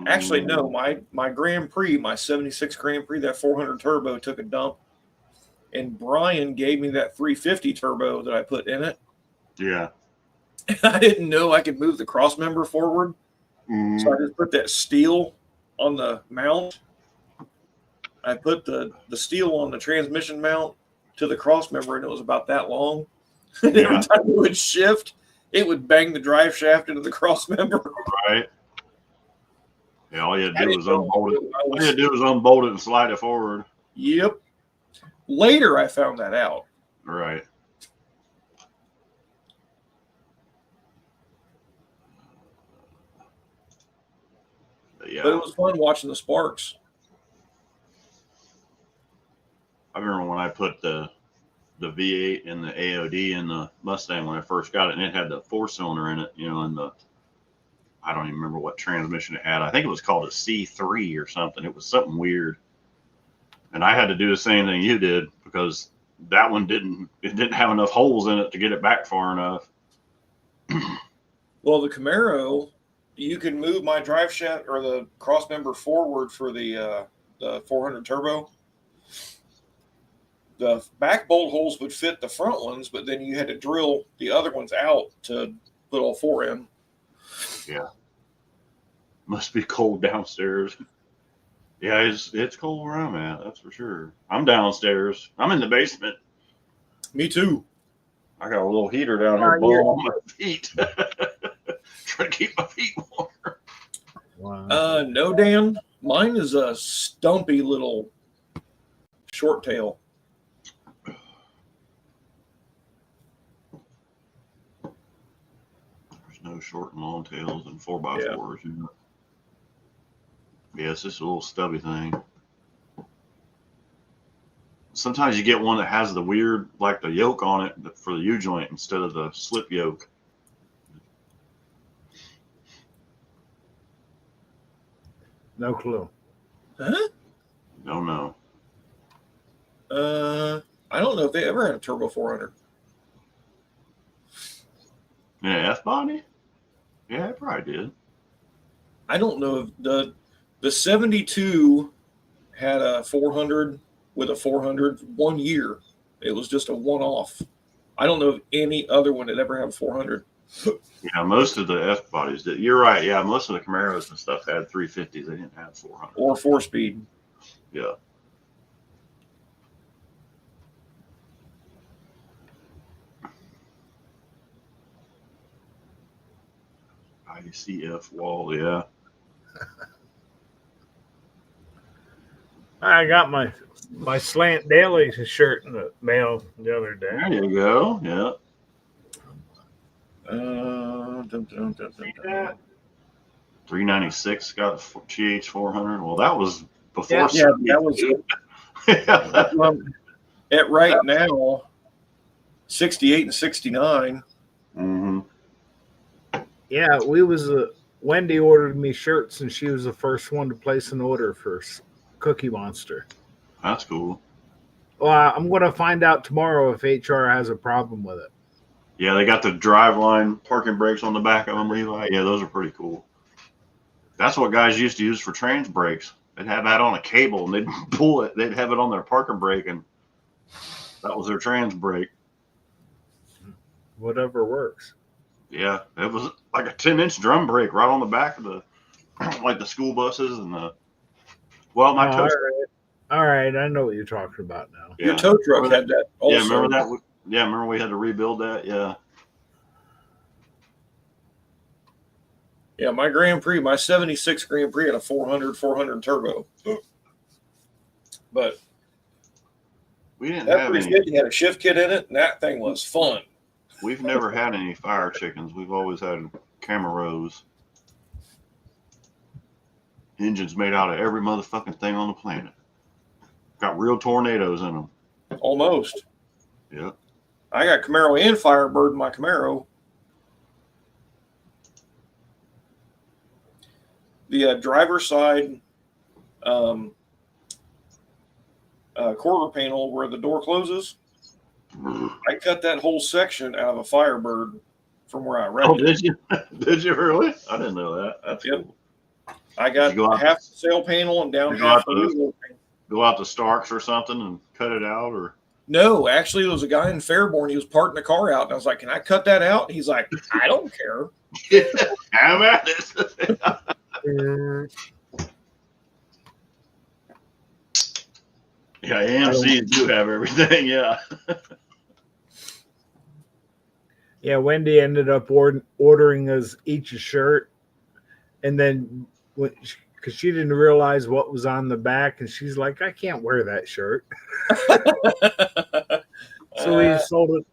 Actually, no. My Grand Prix, my 76 Grand Prix, that 400 turbo took a dump. And Brian gave me that 350 turbo that I put in it. Yeah. And I didn't know I could move the cross member forward. Mm-hmm. So I just put that steel on the mount. I put the steel on the transmission mount to the cross member, and it was about that long. And every time it would shift, it would bang the drive shaft into the cross member. Right. Yeah, all you had to do was unbolt it. All you had to do was unbolt it and slide it forward. Yep. Later, I found that out. Right. Yeah. But it was fun watching the sparks. I remember when I put the V8 and the AOD in the Mustang when I first got it, and it had the 4-cylinder in it, and I don't even remember what transmission it had. I think it was called a C3 or something. It was something weird. And I had to do the same thing you did because that one didn't have enough holes in it to get it back far enough. Well, the Camaro, you can move my drive shaft or the cross member forward for the 400 turbo. The back bolt holes would fit the front ones, but then you had to drill the other ones out to put all 4 in. Yeah. Must be cold downstairs. Yeah, it's cold where I'm at, that's for sure. I'm downstairs. I'm in the basement. Me too. I got a little heater down here blowing on my feet. Trying to keep my feet warm. Wow. No, Dan. Mine is a stumpy little short tail. There's no short and long tails and 4x4s. Yeah, it's just a little stubby thing. Sometimes you get one that has the weird, like the yoke on it for the U-joint instead of the slip yoke. No clue. Huh? Don't know. I don't know if they ever had a turbo 400. Yeah, F-body? Yeah, it probably did. I don't know if the 72 had a 400 with a 400 1 year. It was just a one-off. I don't know if any other one had ever had a 400. Yeah, most of the F-bodies did. You're right. Yeah, most of the Camaros and stuff had 350s. They didn't have 400. Or 4-speed. Yeah. ICF wall, yeah. I got my Slant Daily shirt in the mail the other day. There you go. Yeah. Dun. 396 got a GH 400. Well, that was before. Yeah, that was at right now 68 and 69. Mm-hmm. Yeah, Wendy ordered me shirts, and she was the first one to place an order for Cookie Monster. That's cool. Well, I'm going to find out tomorrow if HR has a problem with it. Yeah, they got the driveline parking brakes on the back of them, Levi. Yeah, those are pretty cool. That's what guys used to use for trans brakes. They'd have that on a cable, and they'd pull it. They'd have it on their parking brake, and That was their trans brake. Whatever works. Yeah, it was like a 10-inch drum brake right on the back of the, like the school buses and the. Well, my tow. All right, I know what you're talking about now. Your tow truck Remember had that also. Yeah, remember that? Yeah, remember we had to rebuild that. Yeah. Yeah, my Grand Prix, my 76 Grand Prix had a 400 turbo. But We didn't that have 350 had a shift kit in it, and that thing was fun. We've never had any fire chickens. We've always had Camaros. Engines made out of every motherfucking thing on the planet. Got real tornadoes in them. Almost. Yep. I got Camaro and Firebird in my Camaro. The driver's side quarter panel where the door closes, I cut that whole section out of a Firebird from where I wrecked Oh, it. did you? Did you really? I didn't know that. That's Yep. cool. I got You go out- half the sail panel and down You go half out the to- window panel. Go out to Starks or something and cut it out, or No, actually, there was a guy in Fairborn. He was parting the car out, and I was like, "Can I cut that out?" He's like, "I don't care." have at it. Yeah, AMCs do have everything. Yeah. Yeah, Wendy ended up ordering us each a shirt, and then because she didn't realize what was on the back, and she's like, "I can't wear that shirt." So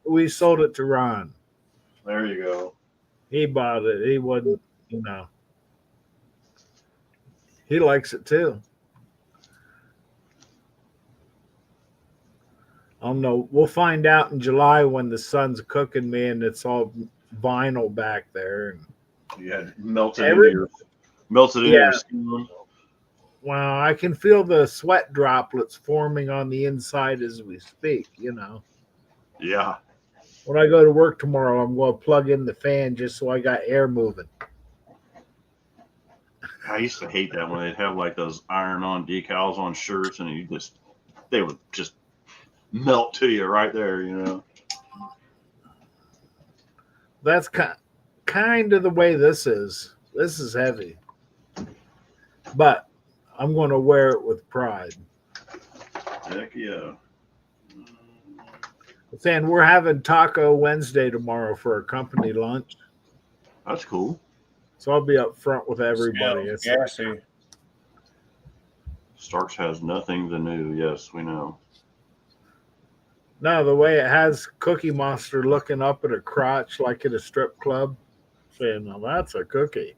we sold it to Ron. There you go. He bought it. He wasn't, he likes it too. I don't know. We'll find out in July when the sun's cooking me and it's all vinyl back there. And You had melted into your skin. wow, I can feel the sweat droplets forming on the inside as we speak, Yeah. When I go to work tomorrow, I'm going to plug in the fan just so I got air moving. I used to hate that when they'd have like those iron-on decals on shirts, and they would just melt to you right there. That's kind of the way this is. This is heavy. But I'm going to wear it with pride. Heck yeah. Saying we're having Taco Wednesday tomorrow for a company lunch. That's cool. So I'll be up front with everybody. Yeah, see. Starks has nothing to new. Yes, we know. No, the way it has Cookie Monster looking up at a crotch like at a strip club, saying, "Now that's a cookie."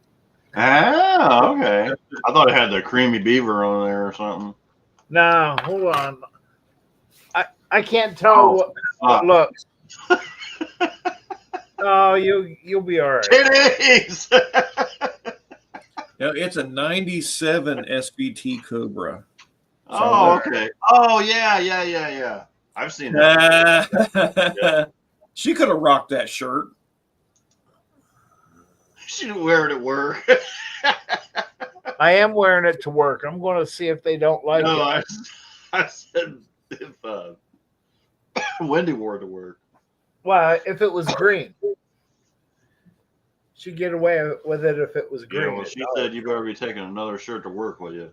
Ah, okay. I thought it had the creamy beaver on there or something. No, hold on. I can't tell what looks. Oh, you'll be all right. It is. Yeah, it's a 97 SVT Cobra. Oh, okay. Oh, yeah. I've seen that. She could have rocked that shirt. She didn't wear it at work. I am wearing it to work. I'm going to see if they don't like No, it. I said if Wendy wore it to work. Well, if it was green, she'd get away with it if it was green. Yeah, well, she said you better be taking another shirt to work with you.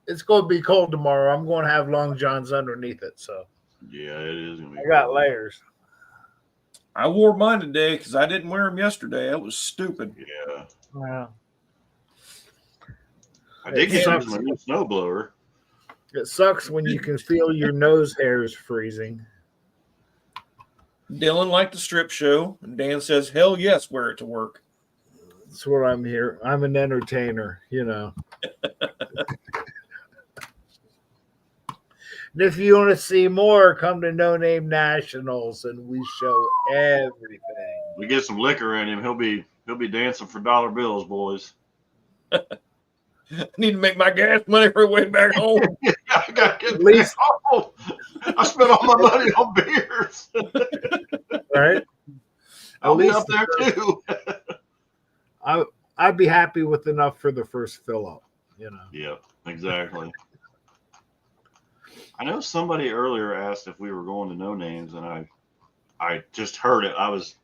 It's going to be cold tomorrow. I'm going to have long johns underneath it, so Yeah, it is gonna be. I got cold. layers. I wore mine today because I didn't wear them yesterday. That was stupid. Yeah, Yeah. I did get sucks. using my new snowblower. It sucks when you can feel your nose hairs freezing. Dylan liked the strip show, and Dan says, "Hell yes, wear it to work." That's what I'm here. I'm an entertainer, And if you want to see more, come to No Name Nationals, and we show everything. We get some liquor in him. He'll be dancing for dollar bills, boys. I need to make my gas money for the way back home. I got to get At least- home. I spent all my money on beers. Right? I'll be least up there too. I'd be happy with enough for the first fill up, Yeah, exactly. I know somebody earlier asked if we were going to No Names, and I just heard it. I was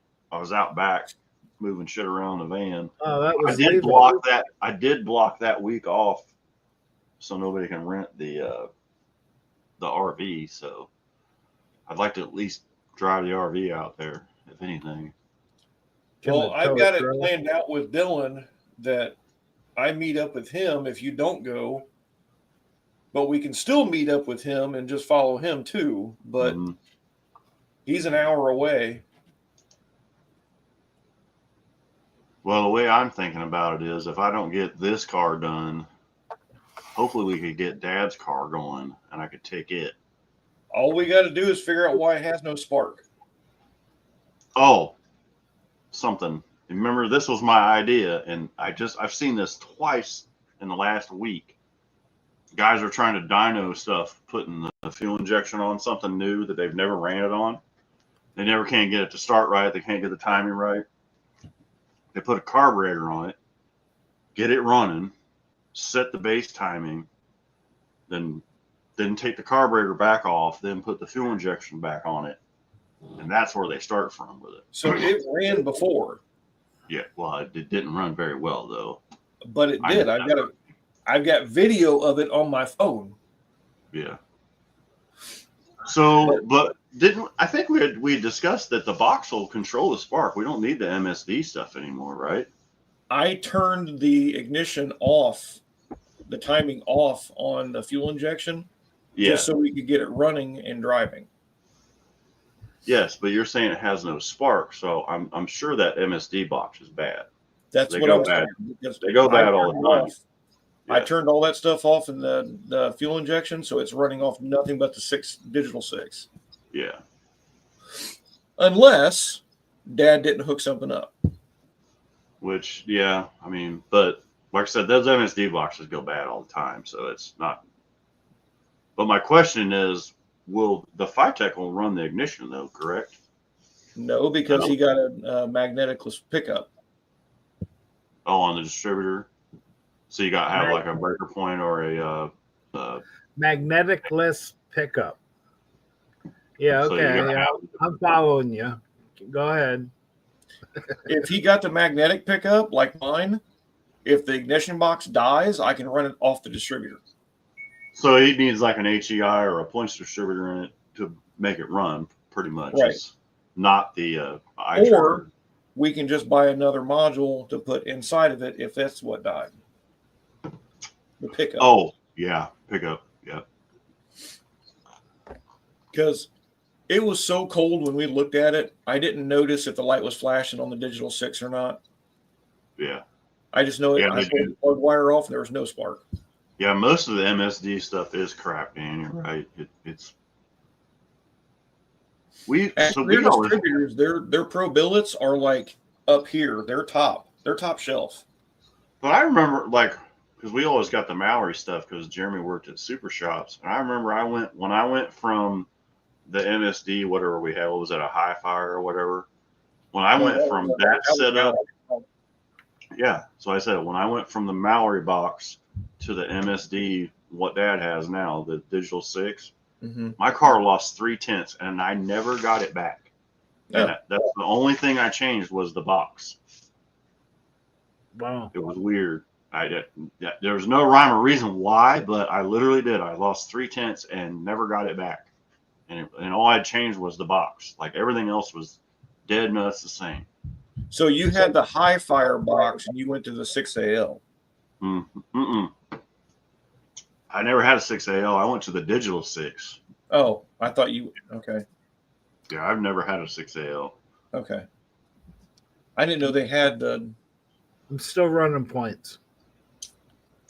out back moving shit around the van. Oh, that I was did leaving. block that. I did block that week off, so nobody can rent the RV. So I'd like to at least drive the RV out there, if anything. Can Well, the I've tow got it trailer- planned out with Dylan that I meet up with him if you don't go, but we can still meet up with him and just follow him too. But Mhm. he's an hour away. Well, the way I'm thinking about it is, if I don't get this car done, hopefully we could get Dad's car going, and I could take it. All we got to do is figure out why it has no spark. Oh, something. Remember, this was my idea, and I've seen this twice in the last week. Guys are trying to dyno stuff, putting the fuel injection on something new that they've never ran it on. They never can get it to start right. They can't get the timing right. They put a carburetor on it, get it running, set the base timing, then take the carburetor back off, then put the fuel injection back on it, and that's where they start from with it. So it ran before, Yeah, well, it didn't run very well though. but it I did. know I've got video of it on my phone. Yeah. So, but I think we discussed that the box will control the spark. We don't need the MSD stuff anymore, right? I turned the ignition off, the timing off on the fuel injection, Yeah. just so we could get it running and driving. Yes, but you're saying it has no spark, so I'm sure that MSD box is bad. That's They what go I was bad. saying, because They go I bad all turned the it time. off. I Yeah. turned all that stuff off in the fuel injection, so it's running off nothing but the digital 6. Yeah. Unless Dad didn't hook something up. Which, yeah, I mean, but like I said, those MSD boxes go bad all the time, so it's not. But my question is, will the Phytech will run the ignition though? Correct? No, because No. he got a magneticless pickup. Oh, on the distributor. So you got to have like a breaker point or a magneticless pickup. Yeah, so you okay. gotta Yeah, have- I'm following you. Go ahead. If he got the magnetic pickup like mine, if the ignition box dies, I can run it off the distributor. So he needs like an HEI or a points distributor in it to make it run, pretty much. Right. It's not the Or iTrigger. we can just buy another module to put inside of it if that's what died. The pickup. Oh, yeah, pickup. Yeah. Because it was so cold when we looked at it, I didn't notice if the light was flashing on the digital 6 or not. Yeah. I just know it. Yeah, I they pulled the plug wire off and there was no spark. Yeah, most of the MSD stuff is crap, Dan. You're right. It's we And so their we always, distributors, their pro billets are like up here. They're top shelf. but I remember like because we always got the Mallory stuff because Jeremy worked at Super Shops, and I remember when I went from the MSD whatever we had, what was that, a High Fire or whatever? When I went from that setup, yeah. So I said when I went from the Mallory box to the MSD, what Dad has now, the Digital 6, Mm-hmm. my car lost 3/10 and I never got it back. Yeah. And that's the only thing I changed was the box. Wow. It was weird. There was no rhyme or reason why, but I literally did. I lost 3/10 and never got it back. And all I changed was the box. Like everything else was dead nuts the same. So you had the High Fire box and you went to the 6AL. Mm-mm. I never had a 6AL. I went to the Digital 6. Oh, I thought you. Okay. Yeah, I've never had a 6AL. Okay. I didn't know they had the. I'm still running points.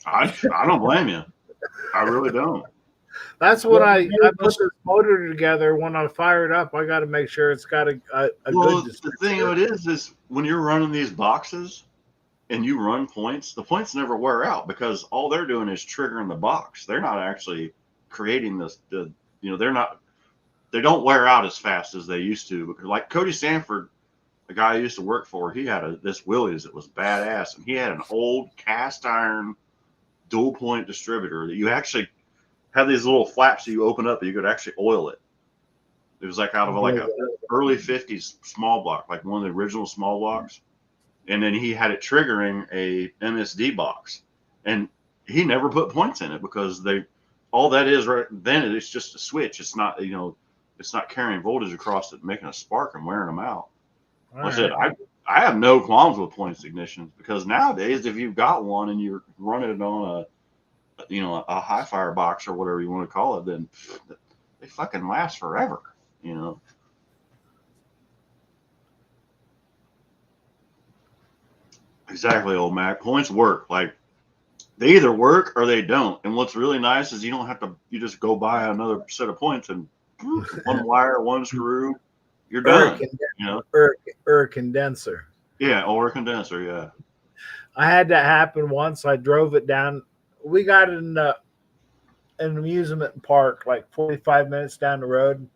I don't blame you. I really don't. That's what I put this motor together. When I fire it up, I got to make sure it's got a Well, good. the thing of it is when you're running these boxes and you run points, the points never wear out because all they're doing is triggering the box. They're not actually creating they don't wear out as fast as they used to. Because like Cody Sanford, the guy I used to work for, he had this Willys that was badass, and he had an old cast iron dual point distributor that you actually had these little flaps that you open up and you could actually oil it. It was like out of like a early 50s small block, like one of the original small blocks. And then he had it triggering a MSD box. And he never put points in it because all that is right then it's just a switch. It's not, it's not carrying voltage across it, making a spark and wearing them out. Like I said, I have no qualms with points ignitions because nowadays, if you've got one and you're running it on a high fire box or whatever you want to call it, then they fucking last forever, Exactly, old Mac. Points work. Like they either work or they don't. And what's really nice is you don't have to. You just go buy another set of points and one wire, one screw, you're done. Or a condenser. Yeah, or a condenser. Yeah. I had that happen once. I drove it down. We got in an amusement park like 45 minutes down the road.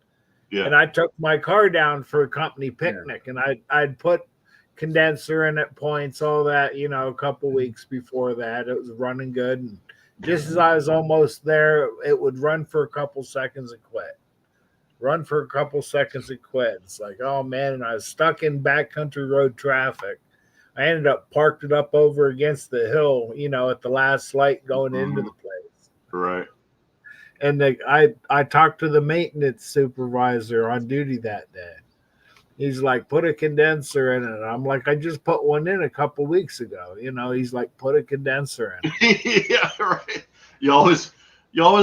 Yeah. And I took my car down for a company picnic, and I'd put condenser in it, points, all that, a couple weeks before that. It was running good. And just as I was almost there, it would run for a couple seconds and quit. Run for a couple seconds and quit. It's like, oh man, and I was stuck in backcountry road traffic. I ended up parked it up over against the hill, at the last light going into the place. Right. And I talked to the maintenance supervisor on duty that day. He's like, put a condenser in it. I'm like, I just put one in a couple weeks ago. He's like, put a condenser in it. Yeah, right. You always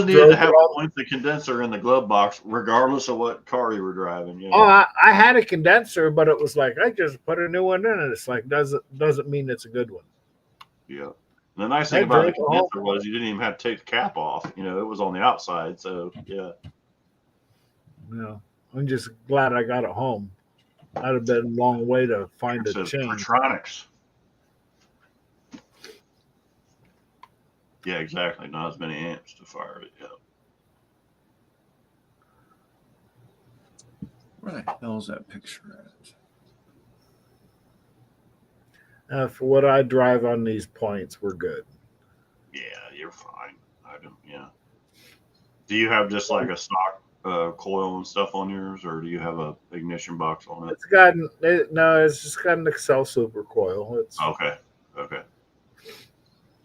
needed to have a condenser in the glove box, regardless of what car you were driving. Yeah. Oh, I had a condenser, but it was like, I just put a new one in it. It's like, doesn't mean it's a good one. Yeah. And the nice thing about the condenser was you didn't even have to take the cap off. It was on the outside. So, yeah. Yeah. I'm just glad I got it home. That'd have been a long way to find a chain. Electronics. Yeah, exactly. Not as many amps to fire it. Yeah. Where the hell is that picture at? For what I drive on these points, we're good. Yeah, you're fine. I don't. Yeah. Do you have just like a stock coil and stuff on yours, or do you have a ignition box on it? It's just got an Excel Super coil. It's okay.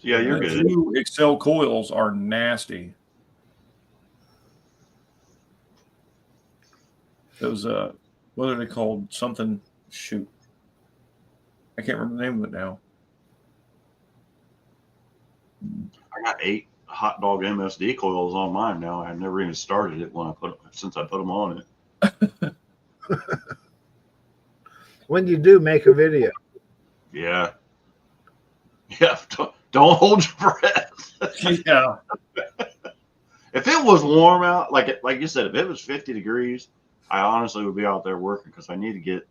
Yeah, you're good. Two Excel coils are nasty. Those what are they called? Something. Shoot, I can't remember the name of it now. I got 8 hot dog MSD coils on mine now. I never even started it since I put them on it. When you do, make a video. Yeah. Yeah. Don't hold your breath. Yeah. If it was warm out, like you said, if it was 50 degrees, I honestly would be out there working because I need to get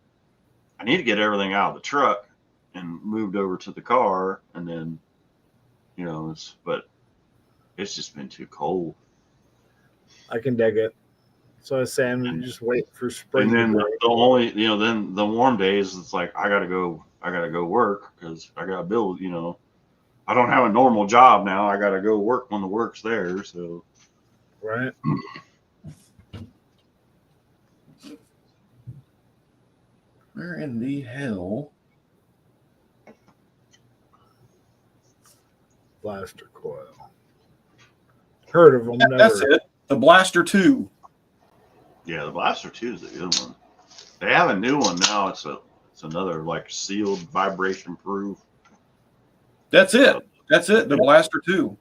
everything out of the truck and moved over to the car, and then but it's just been too cold. I can dig it. So I was saying, just wait for spring. And then then the warm days, it's like I gotta go work because I gotta build. I don't have a normal job now. I gotta go work when the work's there. So right. Where in the hell? Blaster coil. Heard of them? Never. That's it. The Blaster 2. Yeah, the Blaster 2 is a good one. They have a new one now. It's another like sealed, vibration proof. That's it. The Blaster 2.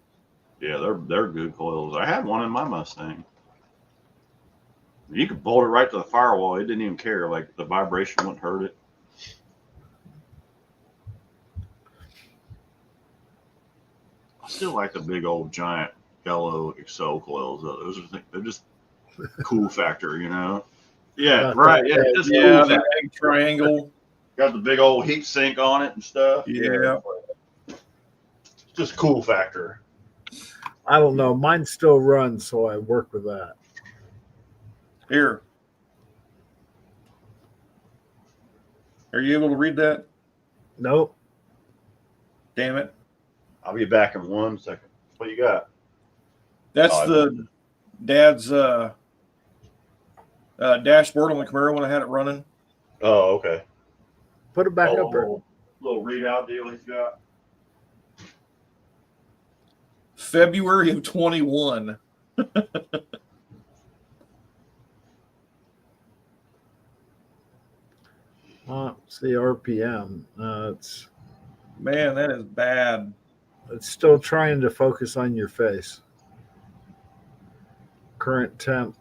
Yeah, they're good coils. I had one in my Mustang. You could bolt it right to the firewall. It didn't even care. Like the vibration wouldn't hurt it. I still like the big old giant yellow Excel coils. They're just cool factor, Yeah, right. Yeah, just cool the egg triangle. Got the big old heat sink on it and stuff. Yeah. Just cool factor. I don't know. Mine still runs, so I work with that. Here. Are you able to read that? Nope. Damn it. I'll be back in 1 second. What you got? That's Oh, the dad's dashboard on the Camaro when I had it running. Oh, okay. Put it back Oh, up there. little readout deal he's got. February of 21. See RPM. Man, that is bad. It's still trying to focus on your face. Current temp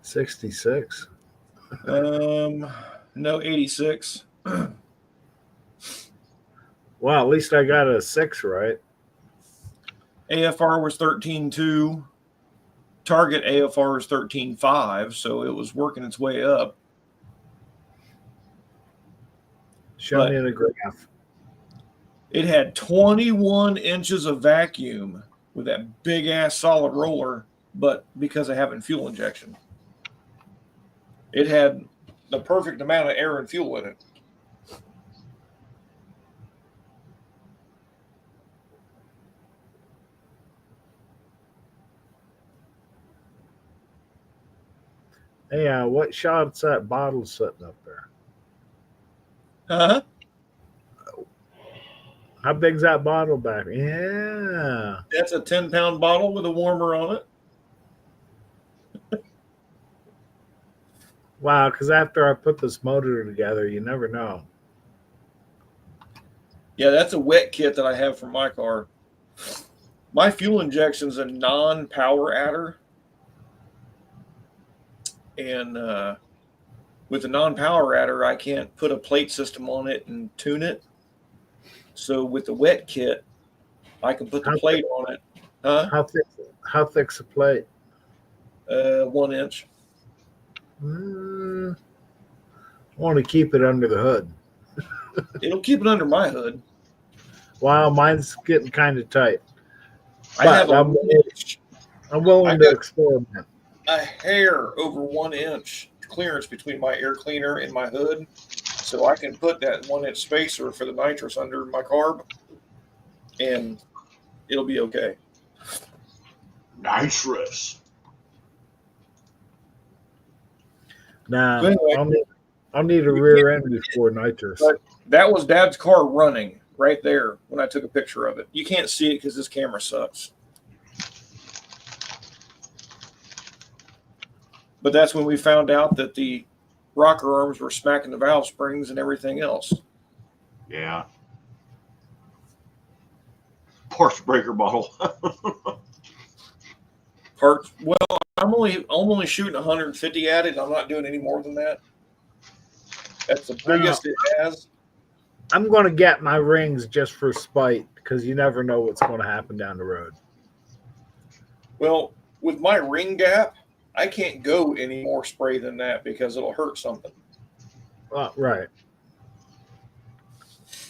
66. No, 86. Well, at least I got a 6 right. AFR was 13.2. Target AFR is 13.5, so it was working its way up. Show But- me the graph. It had 21 inches of vacuum with that big ass solid roller, but because of having fuel injection, it had the perfect amount of air and fuel in it. Hey, what shot's that bottle sitting up there? Huh? How big's that bottle back? Yeah. That's a 10-pound bottle with a warmer on it. Wow, because after I put this motor together, you never know. Yeah, that's a wet kit that I have for my car. My fuel injection's a non-power adder. And with the non-power adder, I can't put a plate system on it and tune it. So with the wet kit, I can put the How plate on it. Huh? How thick's the plate? 1 inch. I want to keep it under the hood. It'll keep it under my hood. Wow, mine's getting kind of tight. I have But I'm willing I to got- experiment. a hair over 1 inch clearance between my air cleaner and my hood, so I can put that 1 inch spacer for the nitrous under my carb, and it'll be okay. Nitrous. Nah, So anyway, I'll need a rear end before nitrous. But- that was Dad's car running right there when I took a picture of it. You can't see it because this camera sucks. But that's when we found out that the rocker arms were smacking the valve springs and everything else. Yeah. Parts breaker bottle. Parts. Well, I'm only shooting 150 at it. I'm not doing any more than that. That's the biggest it has. I'm going to get my rings just for spite because you never know what's going to happen down the road. Well, with my ring gap, I can't go any more spray than that because it'll hurt something. Right.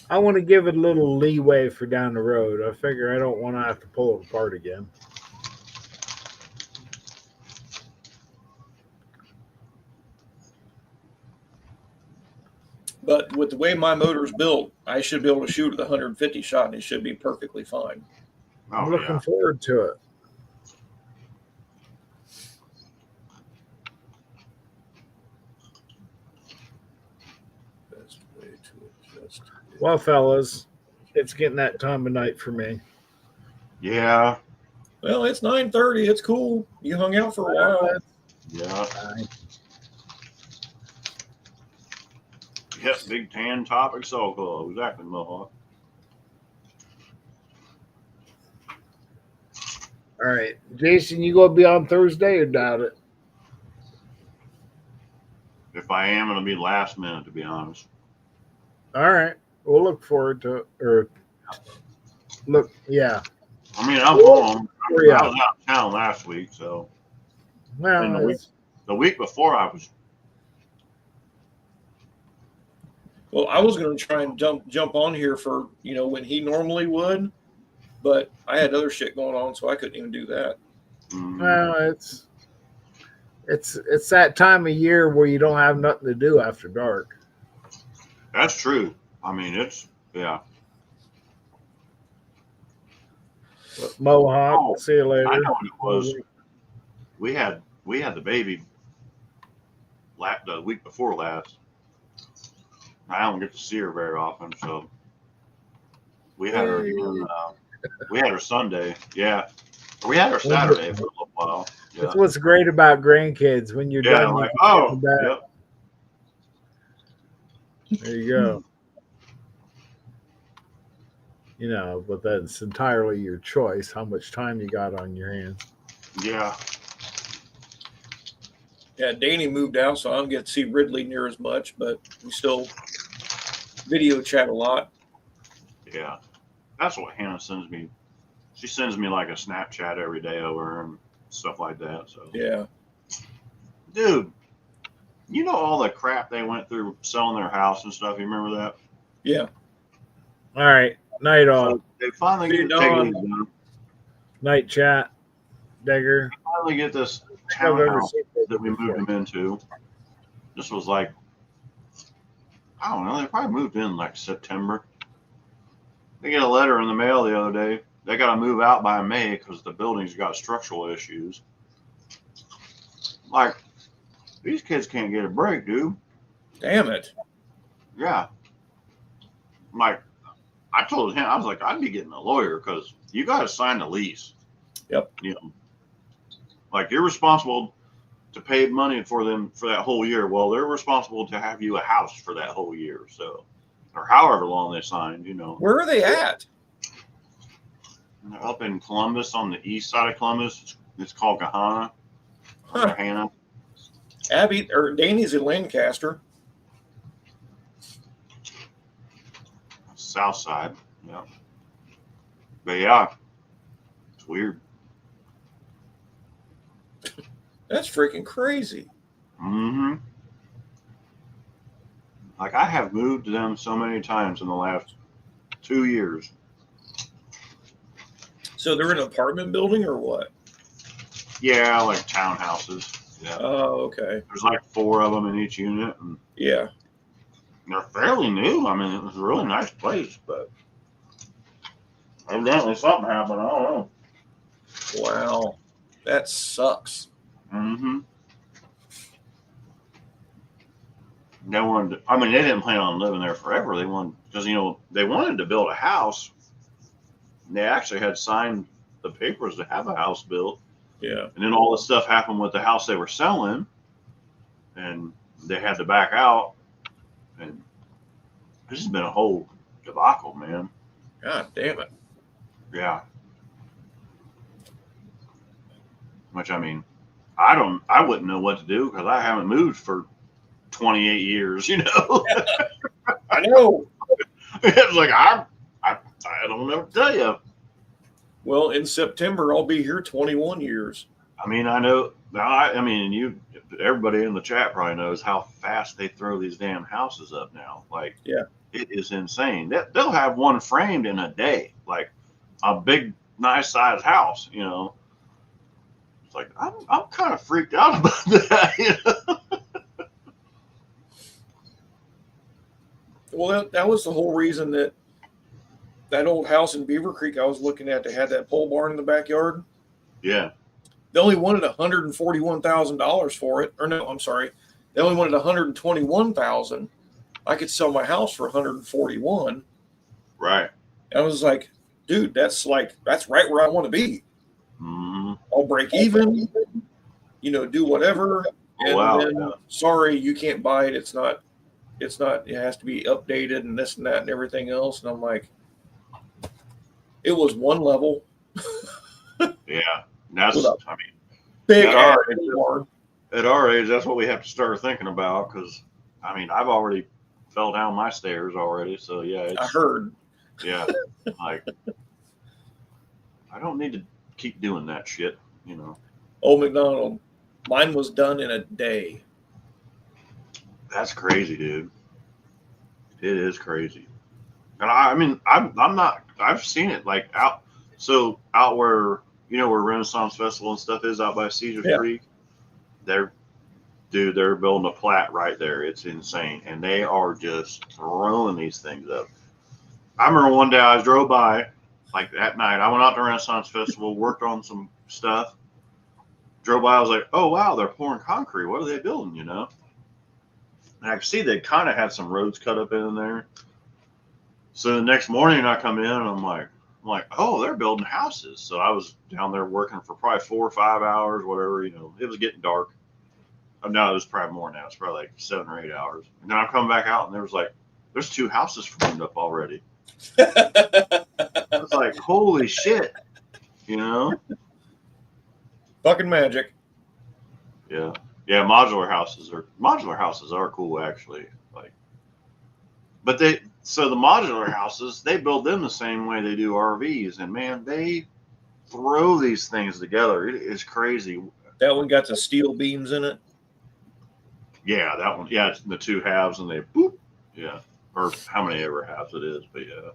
I want to give it a little leeway for down the road. I figure I don't want to have to pull it apart again. But with the way my motor's built, I should be able to shoot at the 150 shot and it should be perfectly fine. I'm Oh, looking yeah. forward to it. Best way to adjust it. Well, fellas, it's getting that time of night for me. Yeah. Well, it's 9:30. It's cool. You hung out for a while. Yeah. Yep. Big Tan Topic Soul Club. Exactly, Mohawk. All right. Jason, you going to be on Thursday or doubt it? If I am, it'll be last minute, to be honest. All right. We'll look forward to it. Or look, yeah. I mean, I'm home. I Yeah. was out of town last week, so Well, And the week before I was. Well, I was going to try and jump on here for when he normally would, but I had other shit going on, so I couldn't even do that. well, it's that time of year where you don't have nothing to do after dark. That's true. I mean, yeah. Mohawk. Oh, See you later. I know what it was. We had the baby the week before last. I don't get to see her very often, so we had her again. We had her Sunday, yeah. We had her Saturday for a little while. Yeah, That's what's great about grandkids. When you're yeah. done, Like, you can oh, take them back. yep. There you go. You know, but that's entirely your choice. How much time you got on your hands? Yeah. Yeah, Danny moved out, so I don't get to see Ridley near as much, but we still video chat a lot. Yeah. That's what Hannah sends me. She sends me like a Snapchat every day over and stuff like that. So Yeah. dude, you know all the crap they went through selling their house and stuff. You remember that? Yeah. All right. Night all. So they finally See you, get, take Don. these done. Night chat. Digger. Finally get this I think I've ever townhouse seen that we moved them into. This was like, I don't know, they probably moved in like September. They get a letter in the mail the other day. They got to move out by May because the building's got structural issues. Like, these kids can't get a break, dude. Damn it. Yeah. Like, I told him, I was like, I'd be getting a lawyer because you got to sign the lease. Yep. You know, like you're responsible to pay money for them for that whole year. Well, they're responsible to have you a house for that whole year. So, or however long they signed, you know. Where are they at? They're up in Columbus on the east side of Columbus. It's called Gahanna. Huh. Gahanna. Abby or Danny's in Lancaster. South side. Yeah. But yeah, it's weird. That's freaking crazy. Mm-hmm. Like I have moved them so many times in the last 2 years. So they're in an apartment building or what? Yeah, like townhouses. Yeah. Oh, okay. There's like 4 of them in each unit, and Yeah. they're fairly new. I mean, it was a really nice place, but evidently something happened. I don't know. Wow. That sucks. Mm-hmm. They wanted to, I mean, they didn't plan on living there forever. They wanted, because, you know, they wanted to build a house. And they actually had signed the papers to have a house built. Yeah. And then all this stuff happened with the house they were selling. And they had to back out. And this has been a whole debacle, man. God damn it. Yeah. Which, I mean, I wouldn't know what to do because I haven't moved for 28 years, you know. I know. It's like I don't know what to tell you. Well, in September I'll be here 21 years. I mean, I know. I mean, everybody in the chat probably knows how fast they throw these damn houses up now. Like, Yeah. It is insane. They'll have one framed in a day, like a big, nice sized house. You know, it's like I'm kind of freaked out about that. You know? Well, that was the whole reason that old house in Beaver Creek I was looking at, they had that pole barn in the backyard. Yeah. They only wanted $141,000 for it. Or no, I'm sorry. They only wanted $121,000. I could sell my house for $141,000. Right. And I was like, dude, that's right where I want to be. Mm-hmm. I'll break even, you know, do whatever. And then, sorry, you can't buy it. It's not, it has to be updated and this and that and everything else. And I'm like, it was one level. Yeah. That's, I mean, Big at ass our, at our age, that's what we have to start thinking about. Because, I mean, I've already fell down my stairs already. So, yeah. I heard. Yeah. Like, I don't need to keep doing that shit, you know. Old McDonald, mine was done in a day. That's crazy, dude. It is crazy. And I mean, I'm not, I've seen it like out where, you know, where Renaissance Festival and stuff is out by Cedar Creek. They're building a plat right there. It's insane. And they are just throwing these things up. I remember one day I drove by like at night, I went out to Renaissance Festival, worked on some stuff, drove by. I was like, oh wow, they're pouring concrete. What are they building? You know. And I could see they kind of had some roads cut up in there. So the next morning I come in and I'm like, oh, they're building houses. So I was down there working for probably 4 or 5 hours, whatever. You know, it was getting dark. Oh, no, it was probably more now. It's probably like 7 or 8 hours. And then I'm coming back out and there was like, there's 2 houses framed up already. I was like, holy shit, you know? Fucking magic. Yeah. Yeah, modular houses are cool actually. Like, but the modular houses, they build them the same way they do RVs, and man, they throw these things together. It is crazy. That one got the steel beams in it. Yeah, that one. Yeah, it's the 2 halves, and they boop. Yeah, or how many ever halves it is, but yeah.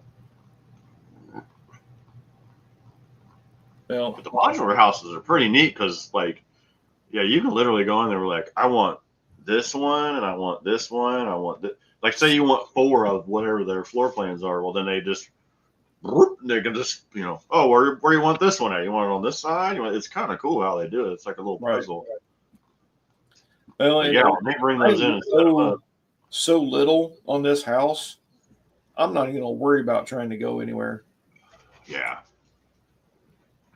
Well, But the modular houses are pretty neat because, like, yeah, you can literally go in there and like, I want this one, and I want this one, I want this. Like, say you want 4 of whatever their floor plans are. Well, then they can just, you know, oh, where you want this one at? You want it on this side? It's kind of cool how they do it. It's like a little puzzle. well, But yeah, when they bring those in and set them up. So little on this house, I'm not even gonna worry about trying to go anywhere. Yeah.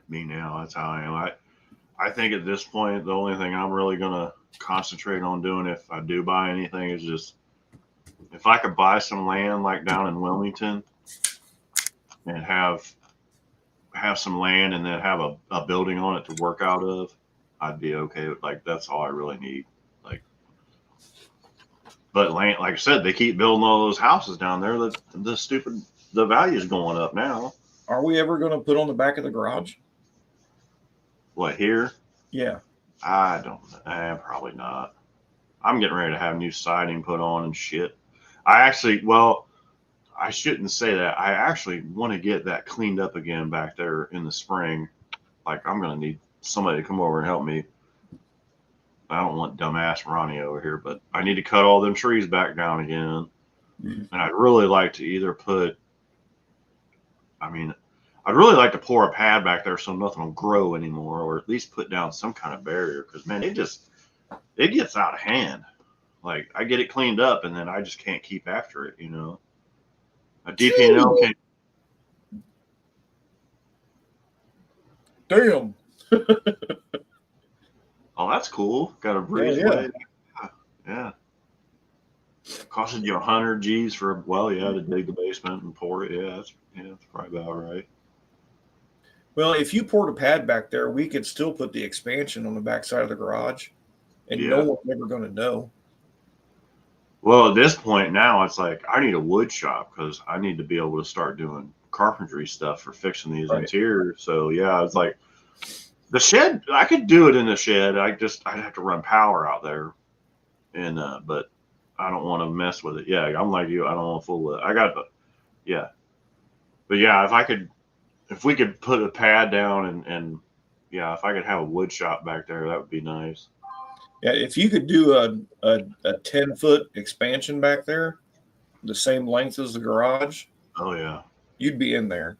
Me now, that's how I am. I think at this point, the only thing I'm really gonna concentrate on doing if I do buy anything is just if I could buy some land like down in Wilmington and have some land and then have a building on it to work out of, I'd be okay. Like, that's all I really need. Like, but land, like I said, they keep building all those houses down there. The value's going up now. Are we ever gonna put on the back of the garage? What, here? Yeah. I don't know. Probably not. I'm getting ready to have new siding put on and shit. I shouldn't say that. I actually want to get that cleaned up again back there in the spring. Like, I'm going to need somebody to come over and help me. I don't want dumbass Ronnie over here, but I need to cut all them trees back down again. And I'd really like to either I'd really like to pour a pad back there so nothing will grow anymore, or at least put down some kind of barrier. Because, man, it gets out of hand. Like, I get it cleaned up, and then I just can't keep after it, you know. A DP&L can. Damn. Oh, that's cool. Got a breezeway. Yeah. Costed you 100 G's to dig the basement and pour it. Yeah, that's probably about right. Well, if you poured a pad back there, we could still put the expansion on the back side of the garage, and no one's ever going to know. Well, at this point now, it's like I need a wood shop because I need to be able to start doing carpentry stuff for fixing these interiors. So yeah, it's like the shed. I could do it in the shed. I'd have to run power out there, and but I don't want to mess with it. Yeah, I'm like you. I don't want to fool with it. But yeah, if we could put a pad down and yeah, if I could have a wood shop back there, that would be nice. Yeah, if you could do a 10-foot expansion back there, the same length as the garage. Oh yeah, you'd be in there.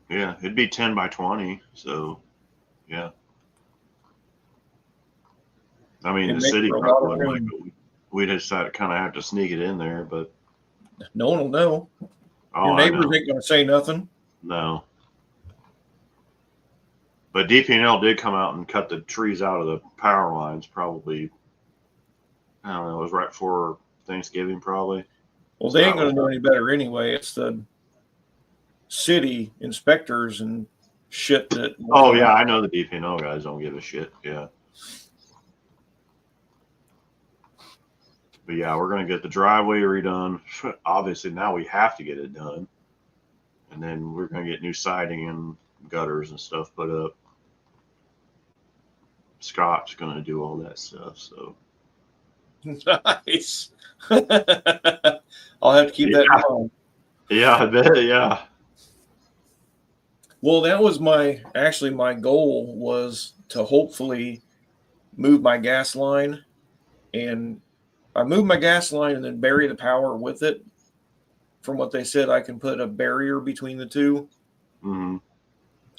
Yeah, it'd be 10 by 20. So yeah, I mean the city probably wouldn't like it. We'd just kind of have to sneak it in there, but no one will know. Your neighbors ain't going to say nothing. No. But DP&L did come out and cut the trees out of the power lines probably, I don't know, it was right before Thanksgiving probably. Well, they ain't going to know any better anyway. It's the city inspectors and shit that. Oh, yeah, I know the DP&L guys don't give a shit. Yeah. But yeah, we're going to get the driveway redone. Obviously, now we have to get it done. And then we're going to get new siding and gutters and stuff put up. Scott's going to do all that stuff. So nice. I'll have to keep that in mind. Yeah, I bet. Yeah. Well, that was my goal was to hopefully move my gas line, and I moved my gas line and then bury the power with it. From what they said, I can put a barrier between the two. Mm-hmm.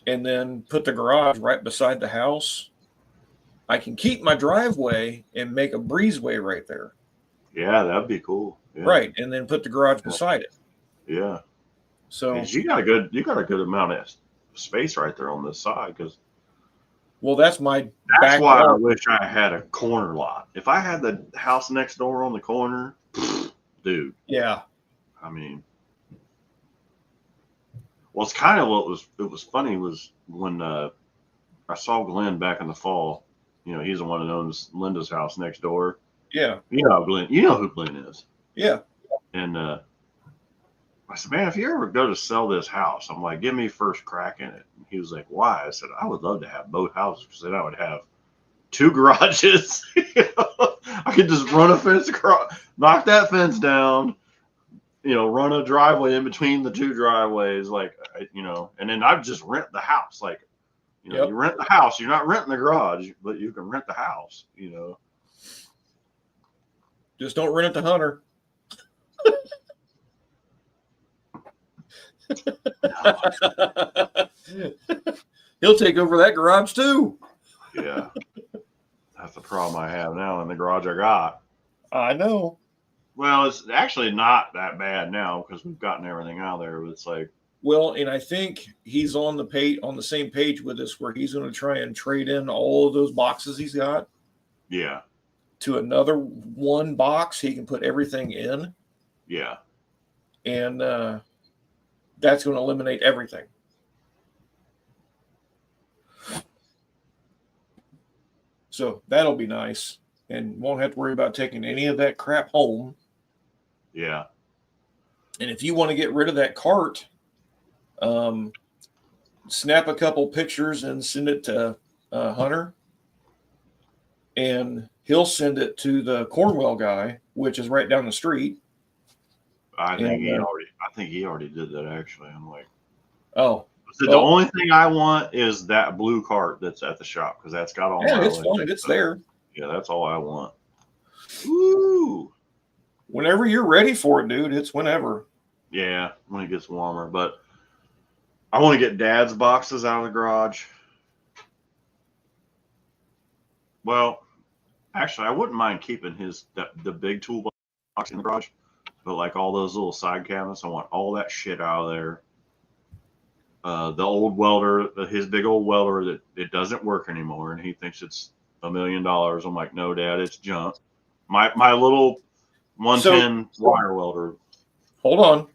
and then put the garage right beside the house, I can keep my driveway and make a breezeway right there. Yeah, that'd be cool. Yeah. Right. And then put the garage beside it. Yeah. So, And you got a good amount of space right there on this side, because well, that's my that's why I backyard. wish I had a corner lot. If I had the house next door on the corner, dude, Yeah. I mean, well, it's kind of it was funny was when I saw Glenn back in the fall. You know, he's the one that owns Linda's house next door. Yeah. You know Glenn. You know who Glenn is. Yeah. And I said, man, if you ever go to sell this house, I'm like, give me first crack in it. And he was like, why? I said, I would love to have both houses, because then I would have 2 garages. I could just run a fence across, knock that fence down, run a driveway in between the 2 driveways, and then I'd just rent the house. Like, Yep. You rent the house, you're not renting the garage, but you can rent the house, Just don't rent it to Hunter. He'll take over that garage too. Yeah. That's the problem I have now in the garage I got. I know. Well, it's actually not that bad now because we've gotten everything out of there. But it's like, Well, and I think he's on the same page with us, where he's going to try and trade in all of those boxes he's got yeah, to another one box he can put everything in, yeah, and that's going to eliminate everything. So that'll be nice, and won't have to worry about taking any of that crap home. yeah. And if you want to get rid of that cart, snap a couple pictures and send it to Hunter, and he'll send it to the Cornwell guy, which is right down the street. I think Yeah, he already did that. Actually, I'm like, oh, the only thing I want is that blue cart that's at the shop, because that's got all. yeah, my it's fine. It's there. Yeah, that's all I want. Woo! Whenever you're ready for it, dude. It's whenever. Yeah, when it gets warmer. But I want to get Dad's boxes out of the garage. Well, actually, I wouldn't mind keeping the big toolbox in the garage, but like all those little side cabinets, I want all that shit out of there. The old welder, his big old welder, that it doesn't work anymore, and he thinks it's $1 million. I'm like, no, Dad, it's junk. My little 110 wire welder. Hold on.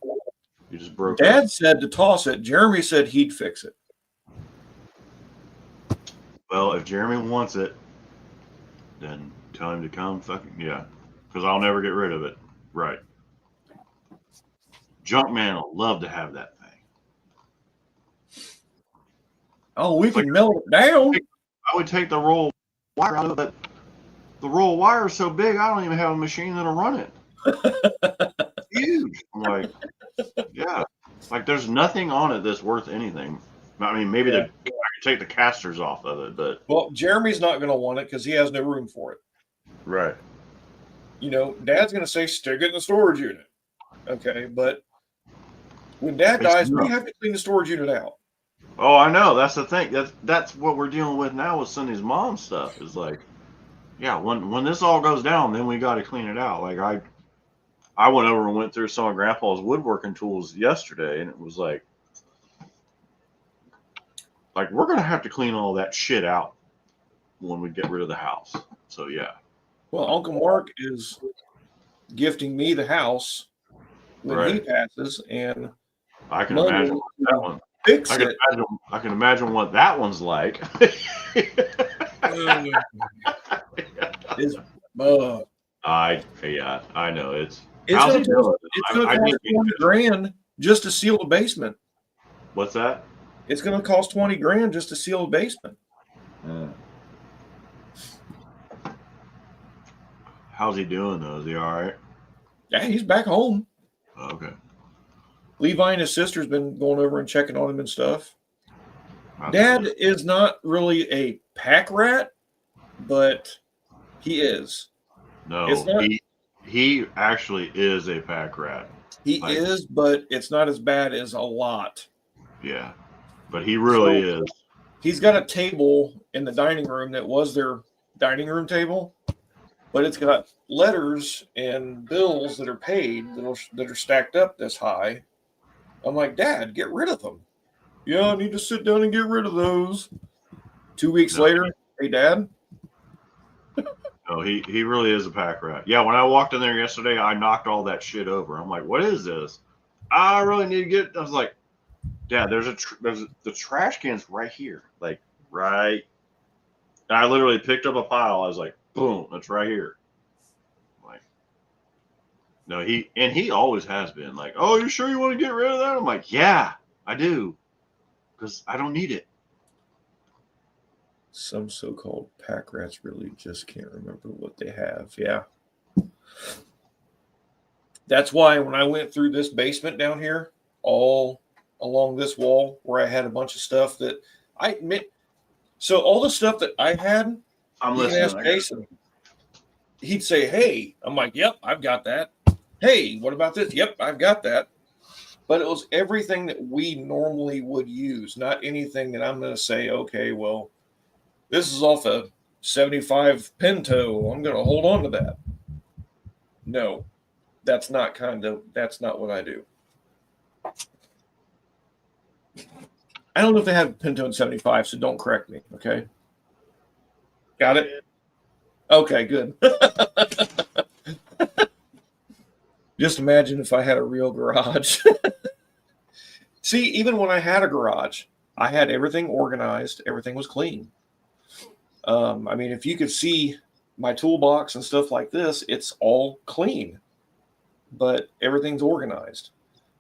You just broke. Dad said to toss it. Jeremy said he'd fix it. Well, if Jeremy wants it, then tell him to come. Fucking yeah, because I'll never get rid of it. Right. Junkman will love to have that thing. Oh, we can melt it down. I would take the roll wire out of it. The roll wire is so big, I don't even have a machine that'll run it. It's huge. I'm like, yeah. Like, there's nothing on it that's worth anything. I mean, maybe I could take the casters off of it, but. Well, Jeremy's not going to want it because he has no room for it. Right. Dad's going to say, stick it in the storage unit. Okay, but when Dad dies, we have to clean the storage unit out. Oh, I know. That's the thing. That's what we're dealing with now with Cindy's mom stuff. Is like, yeah, when this all goes down, then we got to clean it out. Like I went over and went through some of Grandpa's woodworking tools yesterday, and it was like we're gonna have to clean all that shit out when we get rid of the house. So yeah. Well, Uncle Mark is gifting me the house when he passes, and I can imagine that one. Fix I can imagine what that one's like. I know it's going to cost $20,000 just to seal the basement. What's that? It's going to cost $20,000 just to seal the basement. How's he doing though? Is he all right? Yeah, he's back home. Oh, okay. Levi and his sister's been going over and checking on him and stuff. Dad is not really a pack rat, but he is. No, he actually is a pack rat. He is, but it's not as bad as a lot. Yeah. But he really is. He's got a table in the dining room that was their dining room table, but it's got letters and bills that are paid that are stacked up this high. I'm like, Dad, get rid of them. Yeah, I need to sit down and get rid of those. 2 weeks later, hey, Dad. No, he really is a pack rat. Yeah, when I walked in there yesterday, I knocked all that shit over. I'm like, what is this? I really need to get. I was like, Dad, there's the trash can's right here, like right. And I literally picked up a pile. I was like, boom, that's right here. Like, no, he always has been like, oh, you sure you want to get rid of that? I'm like, yeah, I do, because I don't need it. Some so-called pack rats really just can't remember what they have. Yeah. That's why when I went through this basement down here, all along this wall where I had a bunch of stuff that I admit. So all the stuff that I had, I'm you can ask listening. Jason. He'd say, hey, I'm like, yep, I've got that. Hey, what about this? Yep, I've got that. But it was everything that we normally would use, not anything that I'm going to say, okay, well, this is off a 75 Pinto. I'm going to hold on to that. No, that's not what I do. I don't know if they have Pinto in 75, so don't correct me, okay? Got it? Okay, good. Just imagine if I had a real garage. See, even when I had a garage, I had everything organized. Everything was clean. I mean, if you could see my toolbox and stuff like this, it's all clean, but everything's organized.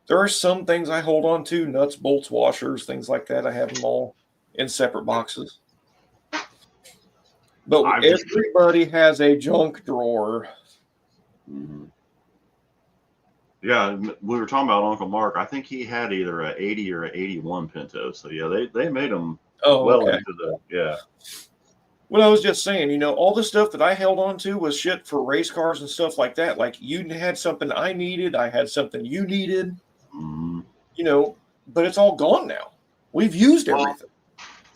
There are some things I hold on to, nuts, bolts, washers, things like that. I have them all in separate boxes. But everybody has a junk drawer. Mm-hmm. Yeah, we were talking about Uncle Mark. I think he had either a 80 or an 81 Pinto. So yeah, they made them into the Well, I was just saying, all the stuff that I held on to was shit for race cars and stuff like that. Like you had something I needed, I had something you needed. Mm-hmm. But it's all gone now. We've used everything.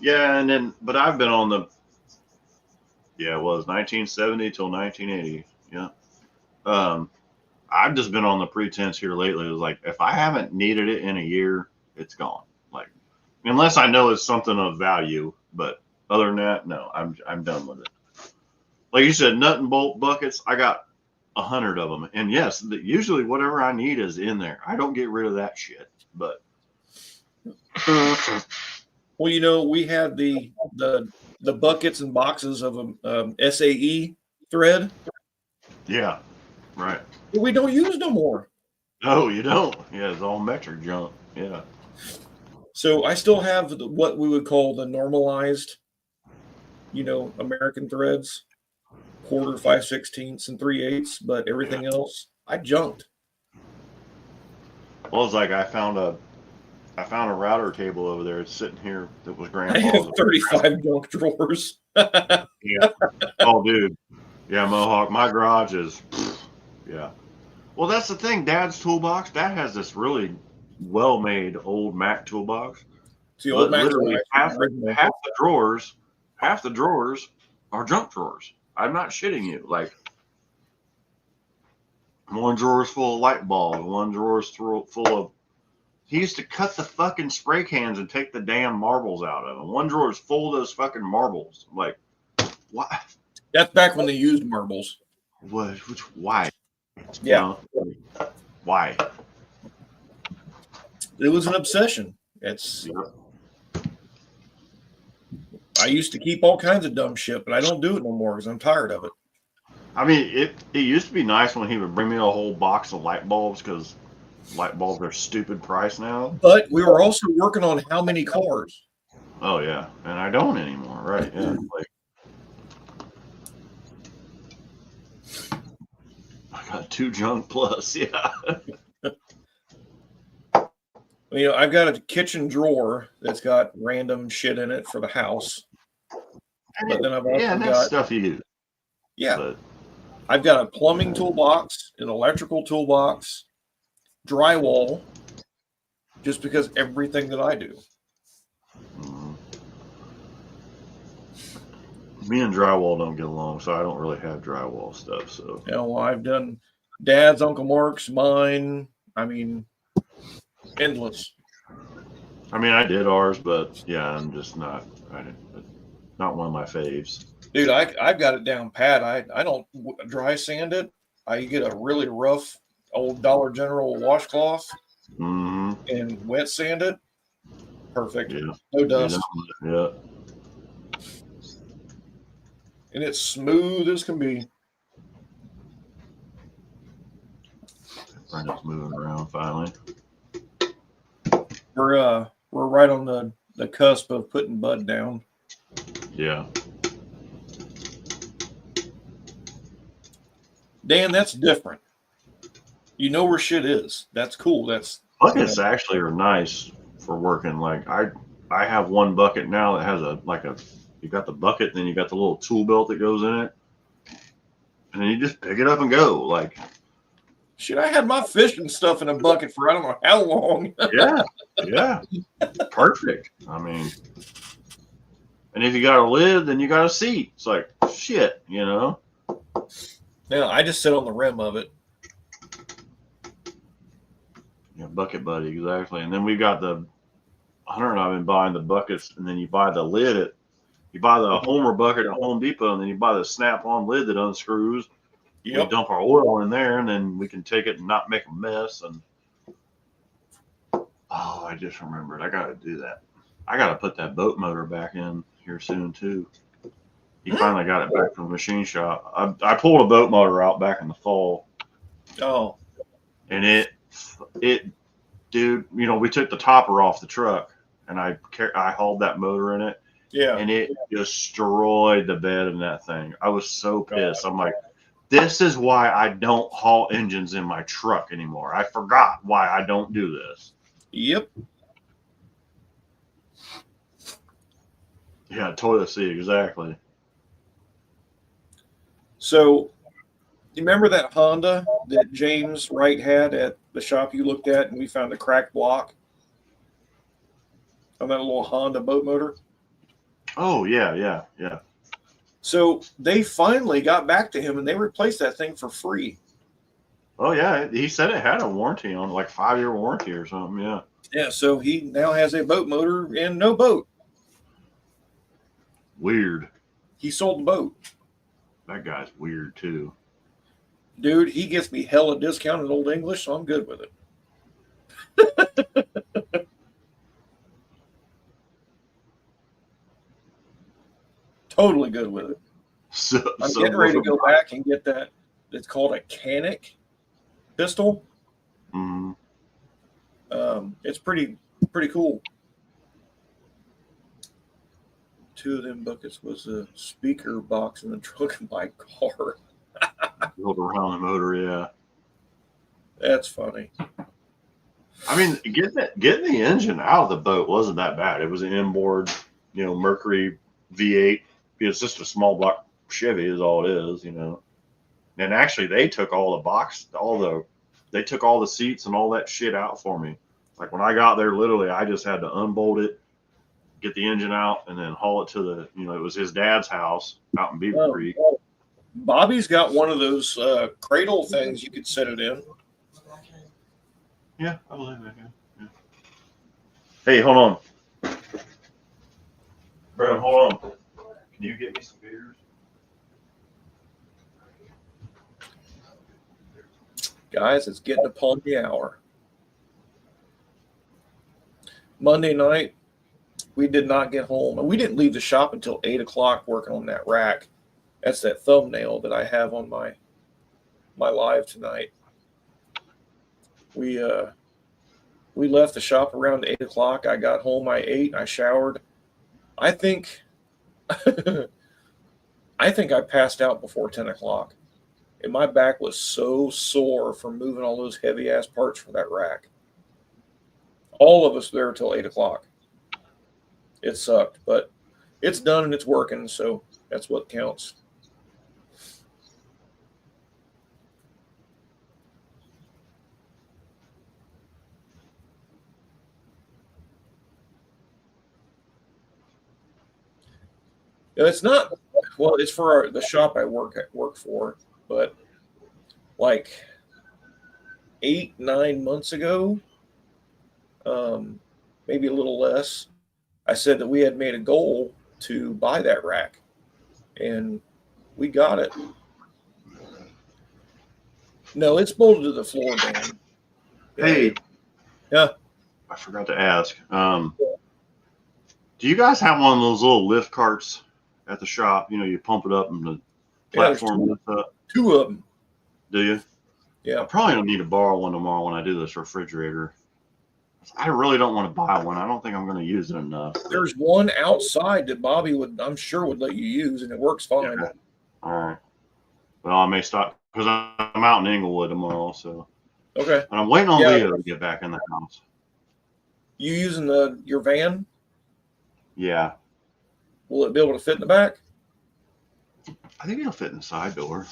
Yeah, but I've been on the. Yeah, it was 1970 till 1980. Yeah. I've just been on the pretense here lately. It was like, if I haven't needed it in a year, it's gone. Like, unless I know it's something of value, but other than that, no, I'm done with it. Like you said, nut and bolt buckets, I got 100 of them. And yes, usually whatever I need is in there. I don't get rid of that shit, but. Well, we had the buckets and boxes of SAE thread. Yeah, right. We don't use no more. No, you don't. Yeah, it's all metric junk. Yeah. So I still have what we would call the normalized, American threads, 1/4, 5/16, and 3/8, but everything else I junked. Well, it's like I found a router table over there. It's sitting here that was grandpa's. I have 35 junk drawers. Yeah. Oh, dude. Yeah, Mohawk. My garage is. Yeah. Well, that's the thing. Dad's toolbox. Dad has this really well-made old Mac toolbox. It's the old Mac. Literally half the drawers are junk drawers. I'm not shitting you. Like, one drawer is full of light bulbs. One drawer is full of. He used to cut the fucking spray cans and take the damn marbles out of them. One drawer is full of those fucking marbles. I'm like, what? That's back when they used marbles. What? Why? Yeah. Why? It was an obsession. I used to keep all kinds of dumb shit, but I don't do it no more because I'm tired of it. I mean, it used to be nice when he would bring me a whole box of light bulbs because light bulbs are stupid price now. But we were also working on how many cars. Oh yeah, and I don't anymore, right? Yeah, like I got 2 junk plus, yeah. I've got a kitchen drawer that's got random shit in it for the house. But then I've also that's stuff you use. Yeah. But I've got a plumbing toolbox, an electrical toolbox, drywall, just because everything that I do. Me and drywall don't get along, so I don't really have drywall stuff. So You know, well, I've done Dad's, Uncle Mark's, mine. I mean, endless. I mean, I did ours, but yeah, I'm just not. Not one of my faves. Dude, I've got it down pat. I don't dry sand it. I get a really rough old Dollar General washcloth Mm-hmm. and wet sand it. Perfect. Yeah. No dust. Yeah. And it's smooth as can be. Brendan's moving around finally. We're right on the cusp of putting Bud down. Yeah. Dan, that's different. You know where shit is. That's cool. That's Buckets actually are nice for working. Like I have one bucket now that has you got the bucket, then you got the little tool belt that goes in it, and then you just pick it up and go. Like shit. I had my fishing stuff in a bucket for I don't know how long. yeah, perfect. I mean, and if you got a lid, then you got a seat. It's like shit, you know. No, I just sit on the rim of it. Yeah, bucket buddy, exactly. And then we got the Hunter and I've been buying the buckets, and then you buy the lid. You buy the Homer bucket at Home Depot, and then you buy the snap-on lid that unscrews. We Yep. dump our oil in there, and then we can take it and not make a mess. And oh, I just remembered, I got to do that. I got to put that boat motor back in here soon too. He finally got it back from the machine shop. I pulled a boat motor out back in the fall, Oh, and it, dude, you know, we took the topper off the truck, and I hauled that motor in it, yeah. and it destroyed the bed in that thing. I was so pissed. I'm like, this is why I don't haul engines in my truck anymore. I forgot why I don't do this. Yep. Yeah, toilet seat, exactly. So, you remember that Honda that James Wright had at the shop you looked at, and we found the cracked block on that little Honda boat motor? Oh, yeah. So they finally got back to him, and they replaced that thing for free. Oh, yeah. He said it had a warranty on, like 5-year warranty or something. Yeah. Yeah, so he now has a boat motor and no boat. Weird. He sold the boat. That guy's weird, too. Dude, he gets me hella discount in Old English, so I'm good with it. Totally good with it. So, I'm getting ready to go back and get that. It's called a Canic pistol. Mhm. It's pretty cool. 2 of them buckets was a speaker box in the trunk of my car. Build around the motor, yeah. That's funny. I mean, getting the engine out of the boat wasn't that bad. It was an inboard, you know, Mercury V8. It's just a small block Chevy is all it is, you know. And actually, they took they took all the seats and all that shit out for me. Like when I got there, literally, I just had to unbolt it, get the engine out, and then haul it to it was his dad's house out in Beaver Creek. Bobby's got one of those cradle things you could set it in. Yeah, I believe that. Yeah. Hey, hold on. Bro, hold on. Can you get me some beers? Guys, it's getting upon the hour. Monday night, we did not get home, and we didn't leave the shop until 8 o'clock working on that rack. That's that thumbnail that I have on my live tonight. We left the shop around 8 o'clock. I got home. I ate. I showered. I think I passed out before 10 o'clock. And my back was so sore from moving all those heavy ass parts for that rack. All of us there till 8 o'clock. It sucked, but it's done and it's working, so that's what counts. It's not Well, it's for the shop I work for, but like 8-9 months ago, maybe a little less, I said that we had made a goal to buy that rack, and we got it. No, it's bolted to the floor, Dan. Hey, Yeah. I forgot to ask. Do you guys have one of those little lift carts at the shop? You know, you pump it up and the platform lifts up. Two of them. Do you? Yeah. I probably don't need to borrow one tomorrow when I do this refrigerator. I really don't want to buy one. I don't think I'm going to use it enough. There's one outside that Bobby I'm sure would let you use, and it works fine. Yeah. All right. Well, I may stop because I'm out in Inglewood tomorrow. So. Okay. And I'm waiting on Leo to get back in the house. You using your van? Yeah. Will it be able to fit in the back? I think it'll fit in the side door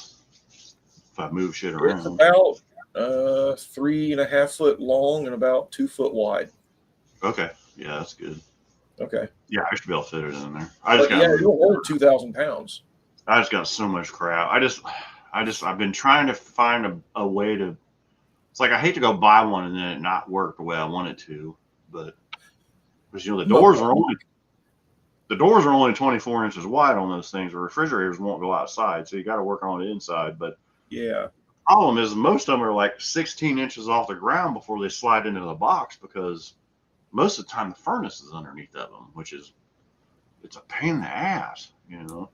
if I move shit around. It's about 3.5 foot long and about 2 foot wide. Okay. Yeah, that's good. Okay. Yeah, I should be able to fit it in there. You'll hold 2,000 pounds. I just got so much crap. I've been trying to find a way to. It's like I hate to go buy one and then it not work the way I want it to, but because the doors are only 24 inches wide on those things. The refrigerators won't go outside, so you got to work on the inside. But yeah, the problem is most of them are like 16 inches off the ground before they slide into the box because most of the time the furnace is underneath of them, which is it's a pain in the ass, you know.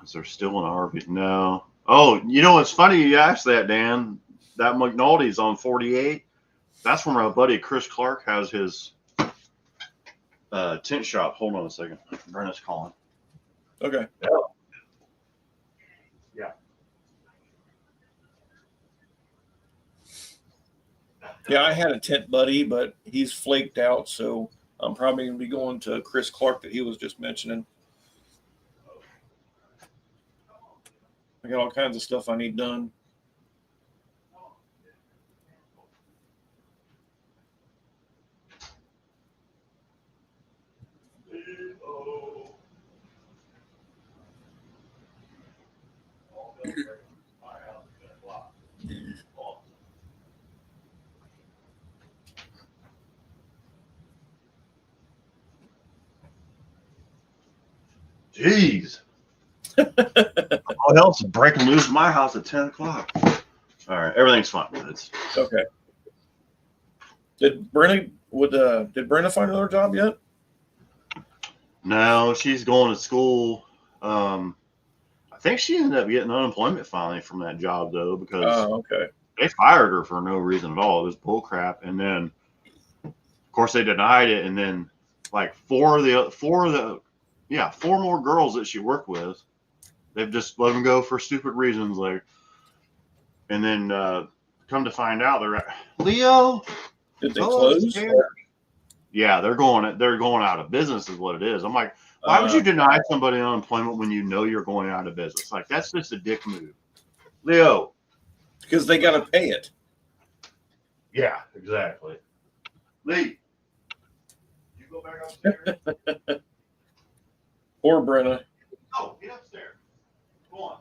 Is there still an RV? No. Oh, you know what's funny? You asked that, Dan. That McNaldy's on 48. That's where my buddy Chris Clark has his tent shop. Hold on a second. Brenna's calling. Okay. Yeah. Yeah, I had a tent buddy, but he's flaked out, so I'm probably going to be going to Chris Clark that he was just mentioning. I got all kinds of stuff I need done. Jeez. What else is breaking loose in my house at 10 o'clock? All right, everything's fine. It's okay. Did Brenna find another job yet? No, she's going to school. I think she ended up getting unemployment finally from that job though, because they fired her for no reason at all. It was bull crap. And then of course they denied it. And then like four more girls that she worked with, they've just let them go for stupid reasons. Like, and then come to find out they're Leo. Did they close? Yeah, they're going out of business is what it is. I'm like, why would you deny somebody unemployment when you know you're going out of business? Like, that's just a dick move. Leo. Because they got to pay it. Yeah, exactly. Lee, you go back upstairs? Poor Brenna. No, get upstairs. Go on.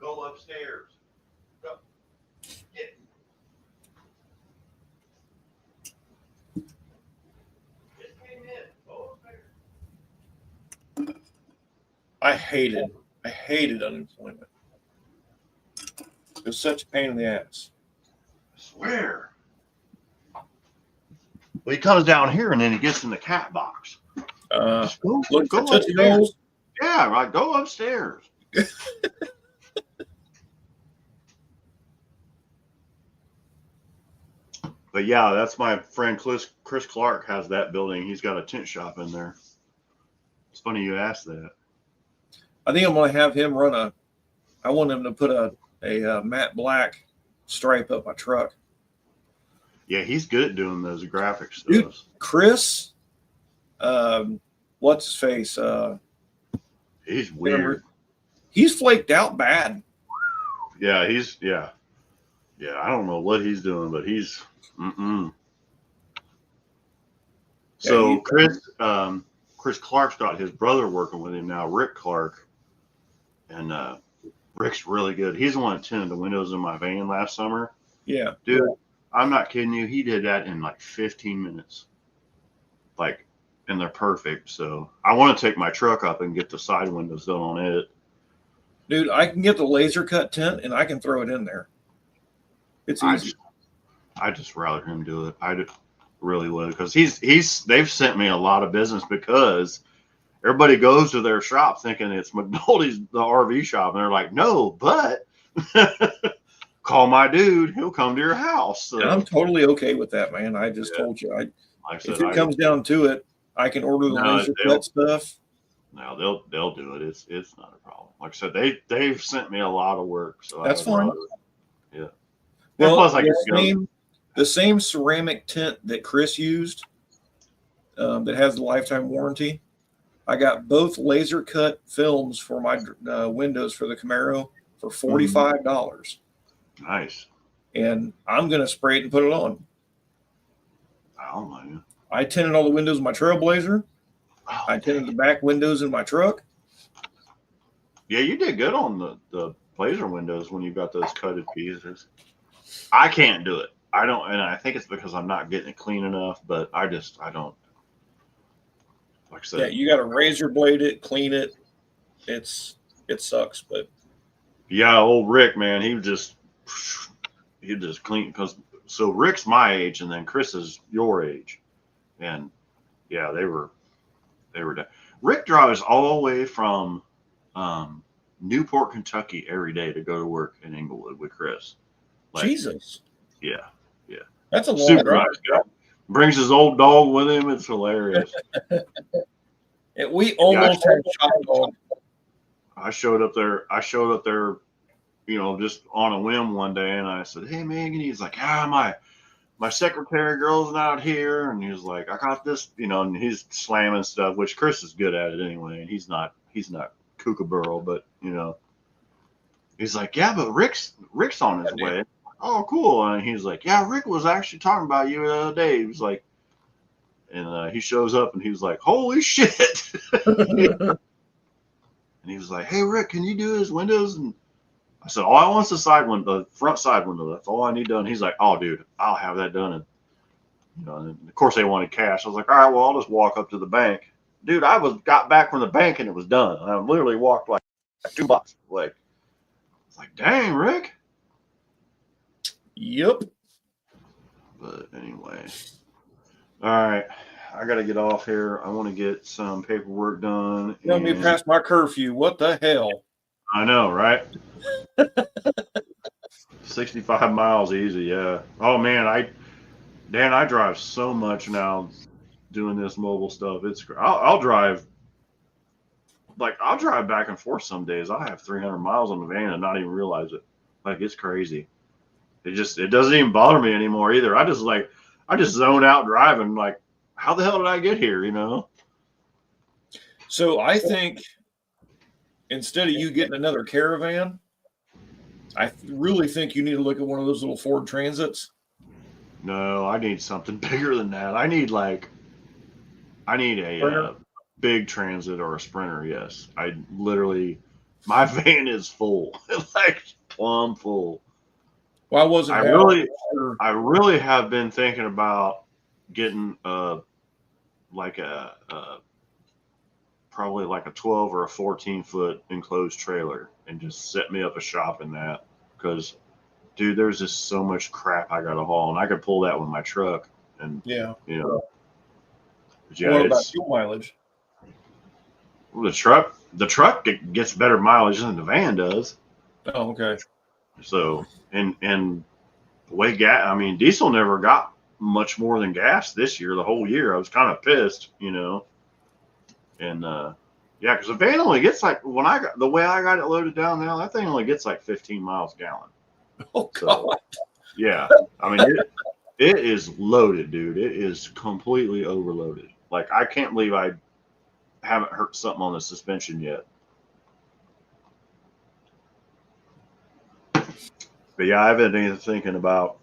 Go upstairs. Go. Get. Just came in. Go upstairs. I hated unemployment. It was such a pain in the ass. I swear. Well, he comes down here and then he gets in the cat box. Look go for Tootsie Rolls. Yeah, right. Go upstairs. But yeah, that's my friend Chris Clark has that building. He's got a tent shop in there. It's funny you asked that. I think I'm going to have him I want him to put a matte black stripe up my truck. Yeah, he's good at doing those graphic stuff. Dude, Chris, what's his face? He's weird. He's flaked out bad. Yeah, yeah. I don't know what he's doing, but he's. So Chris Chris Clark's got his brother working with him now, Rick Clark, and Rick's really good. He's the one that tinted the windows in my van last summer. Yeah. Dude, I'm not kidding you. He did that in like 15 minutes. Like, and they're perfect. So I want to take my truck up and get the side windows done on it. Dude, I can get the laser cut tint and I can throw it in there. It's easy. I just rather him do it. I just really would, because they've sent me a lot of business because everybody goes to their shop thinking it's McNulty's, the RV shop, and they're like, no, but call my dude, he'll come to your house. So, And I'm totally okay with that, man. I just told you, like I said, if it comes down to it, I can order the laser cut stuff. No, they'll do it. It's not a problem. Like I said, they've sent me a lot of work, so That's fine. Yeah. Well, plus the same ceramic tint that Chris used, that has the lifetime warranty. I got both laser cut films for my windows for the Camaro for $45. Nice. And I'm gonna spray it and put it on. Oh man. I tinted all the windows in my Trailblazer. I tinted the back windows in my truck. Yeah, you did good on the Blazer windows when you got those cutted pieces. I can't do it. I don't, and I think it's because I'm not getting it clean enough, but I don't. Like I said, Yeah, you got to razor blade it, clean it. It sucks, but yeah, old Rick, man, he just clean, because so Rick's my age and then Chris is your age, and yeah, they were done. Rick drives all the way from Newport, Kentucky every day to go to work in Inglewood with Chris. Like, Jesus, yeah, that's a long super drive. nice guy. Brings his old dog with him. It's hilarious. And we almost had shot dog. I showed up there, just on a whim one day, and I said, "Hey, Megan," he's like, my secretary girl's not here, and he was like, "I got this," and he's slamming stuff, which Chris is good at it anyway, and he's not kookaburra, but he's like, "Yeah, but Rick's on his way." Oh, cool. And he's like, "Yeah, Rick was actually talking about you the other day." He was like, and he shows up and he was like, "Holy shit." And he was like, "Hey, Rick, can you do his windows?" And I said, "All I want is the front side window. That's all I need done." He's like, "Oh, dude, I'll have that done." And of course they wanted cash. I was like, "All right, well, I'll just walk up to the bank." Dude, got back from the bank and it was done. I literally walked like 2 blocks away. It's like, dang, Rick. Yep. But anyway, all right, I got to get off here. I want to get some paperwork done. Let me pass my curfew. What the hell? I know, right? 65 miles easy, yeah. Oh man, I drive so much now doing this mobile stuff. I'll drive back and forth some days. I have 300 miles on the van and not even realize it. Like, it's crazy. It doesn't even bother me anymore either. I just zone out driving, like, how the hell did I get here, So I think instead of you getting another Caravan, I really think you need to look at one of those little Ford Transits. No, I need something bigger than that. I need a big Transit or a Sprinter. Yes, my van is full, like plumb full. Why wasn't I really have been thinking about getting probably like a 12 or a 14-foot enclosed trailer and just set me up a shop in that, because dude, there's just so much crap I gotta haul, and I could pull that with my truck. And yeah. But yeah, What about fuel mileage? The truck gets better mileage than the van does. Oh, okay. So, and the way diesel never got much more than gas this year, the whole year. I was kind of pissed, and yeah, because the van only gets like, the way I got it loaded down now, that thing only gets like 15 miles a gallon. Oh God. So, yeah, it is loaded, dude. It is completely overloaded. Like, I can't believe I haven't hurt something on the suspension yet. But yeah, I've been thinking about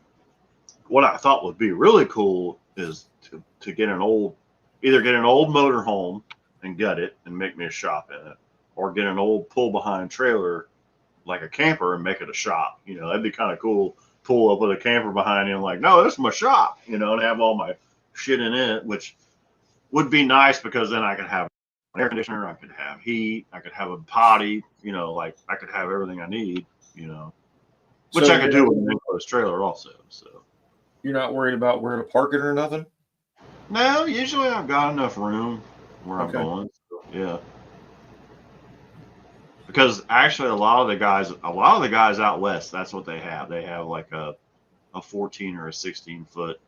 what I thought would be really cool is to get either get an old motorhome and gut it and make me a shop in it, or get an old pull behind trailer like a camper and make it a shop. You know, that'd be kind of cool. Pull up with a camper behind you and like, no, this is my shop, you know, and have all my shit in it, which would be nice because then I could have an air conditioner, I could have heat, I could have a potty, you know, like I could have everything I need, you know, which So I could do with an enclosed trailer also. So you're not worried about where to park it or nothing? no, usually I've got enough room where I'm Okay. going. So, yeah. Because actually a lot of the guys out west, that's what they have. They have like a 14 or a 16 foot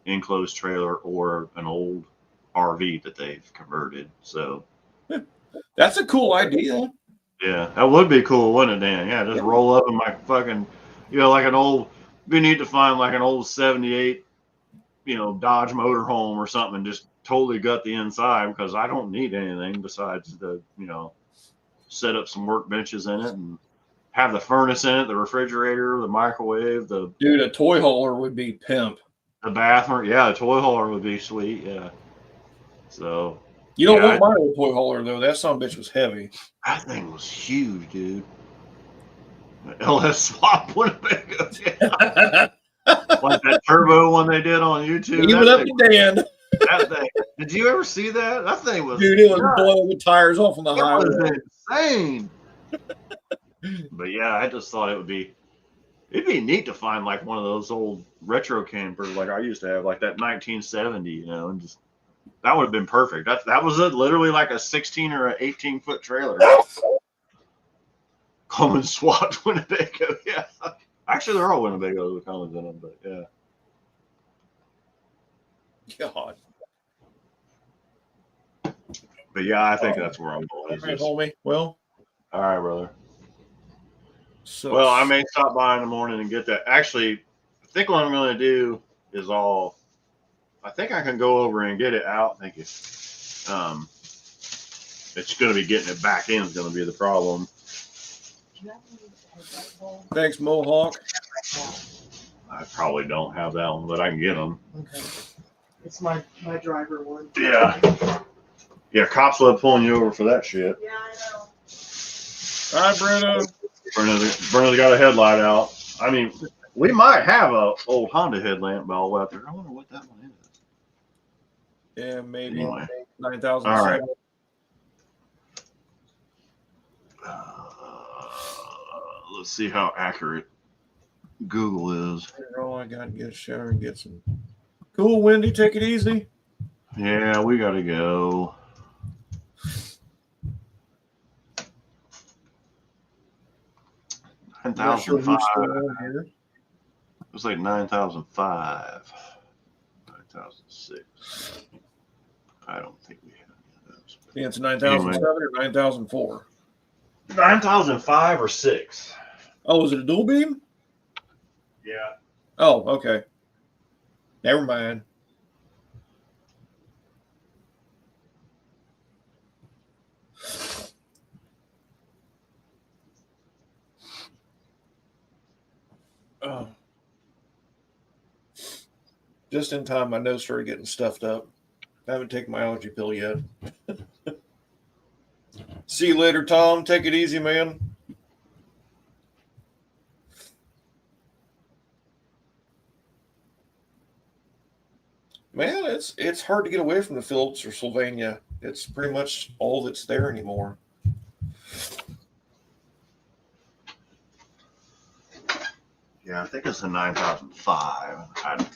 enclosed trailer or an old RV that they've converted. So That's a cool idea. yeah, that would be cool, wouldn't it, Dan? Yeah, just roll up in my fucking, you know, like an old, we need to find like an old 78, you know, Dodge motorhome or something and just totally gut the inside because I don't need anything besides the, you know, set up some workbenches in it and have the furnace in it, the refrigerator, the microwave, the Dude, a toy hauler would be pimp. bathroom. Yeah, the toy hauler would be sweet. Yeah. So You don't yeah, want my old toy hauler, though. That son of a bitch was heavy. that thing was huge, dude. The LS Swap Winnebago. Yeah. Like that turbo one they did on YouTube. Leave it up to Dan. That thing. Did you ever see that? That thing was Dude, it was nuts. blowing the tires off on the It highway. was insane. But yeah, I just thought it'd be neat to find like one of those old retro campers like I used to have, like that 1970, you know, and just that would have been perfect. That was it, literally like a 16 or an 18 foot trailer. Common swapped Winnebago, yeah. Actually, they're all Winnebagos with Cummins in them, but yeah. God. But yeah, I think that's where I'm going. All is right, just- homie. Well, all right, brother. so Well, I may stop by in the morning and get that. Actually, I think what I'm going to do is I think I can go over and get it out. Thank you. It's going to be getting it back in is going to be the problem. thanks, Mohawk. I probably don't have that one, but I can get them. Okay. It's my driver one. Yeah. Yeah, cops love pulling you over for that shit. Yeah, I know. All right, Brenna. Brenna's got a headlight out. I mean, we might have a old Honda headlamp ball out there. I wonder what that one is. Yeah, maybe Anyway. 9,000. All right. Let's see how accurate Google is. Oh, I got to get a shower and get some. Cool, Wendy. Take it easy. Yeah, we got to go. Not sure 9,005. who's still on here. It was like 9,005. 9,006. I don't think we have any of those. Yeah, it's 9,007 or 9,004. 9,005 or 6. Oh, is it a dual beam? Yeah. Oh, okay. Never mind. Oh. Just in time, my nose started getting stuffed up. I haven't taken my allergy pill yet. See you later, Tom. Take it easy, man. Man, it's hard to get away from the Phillips or Sylvania. It's pretty much all that's there anymore. Yeah, I think it's a 9,005.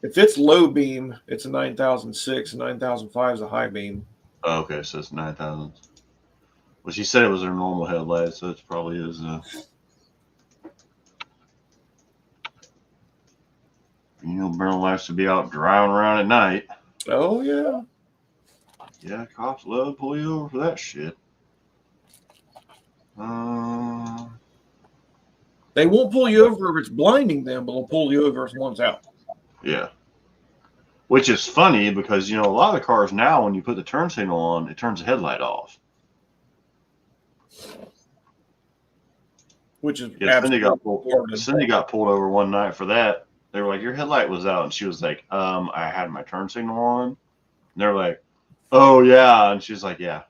If it's low beam, it's a 9,006. 9,005 is a high beam. Oh, okay, so it's 9,000. Well, she said it was her normal headlight, so it probably is. You know, Brennan likes to be out driving around at night. Oh, yeah. Yeah, cops love to pull you over for that shit. They won't pull you over if it's blinding them, but they'll pull you over if one's out. Yeah. Which is funny because, you know, a lot of the cars now, when you put the turn signal on, it turns the headlight off. Which is Yeah, Cindy got absolutely pulled over one night for that. They were like, your headlight was out. And she was like, I had my turn signal on. And they're like, Oh yeah, and she's like, yeah.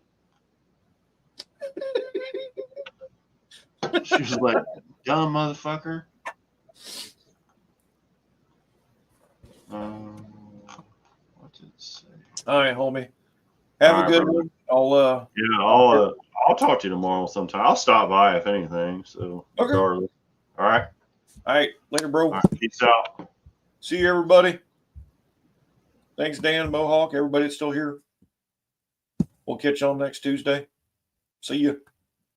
She was like, dumb motherfucker. What did it say? All right, homie. Have All a right, good brother. one. I'll Yeah, I'll talk to you tomorrow sometime. I'll stop by if anything. So Okay. regardless. All right. all right, later, bro. All right. Peace out. See you, everybody. Thanks, Dan, Mohawk, everybody that's still here. We'll catch y'all next Tuesday. See you.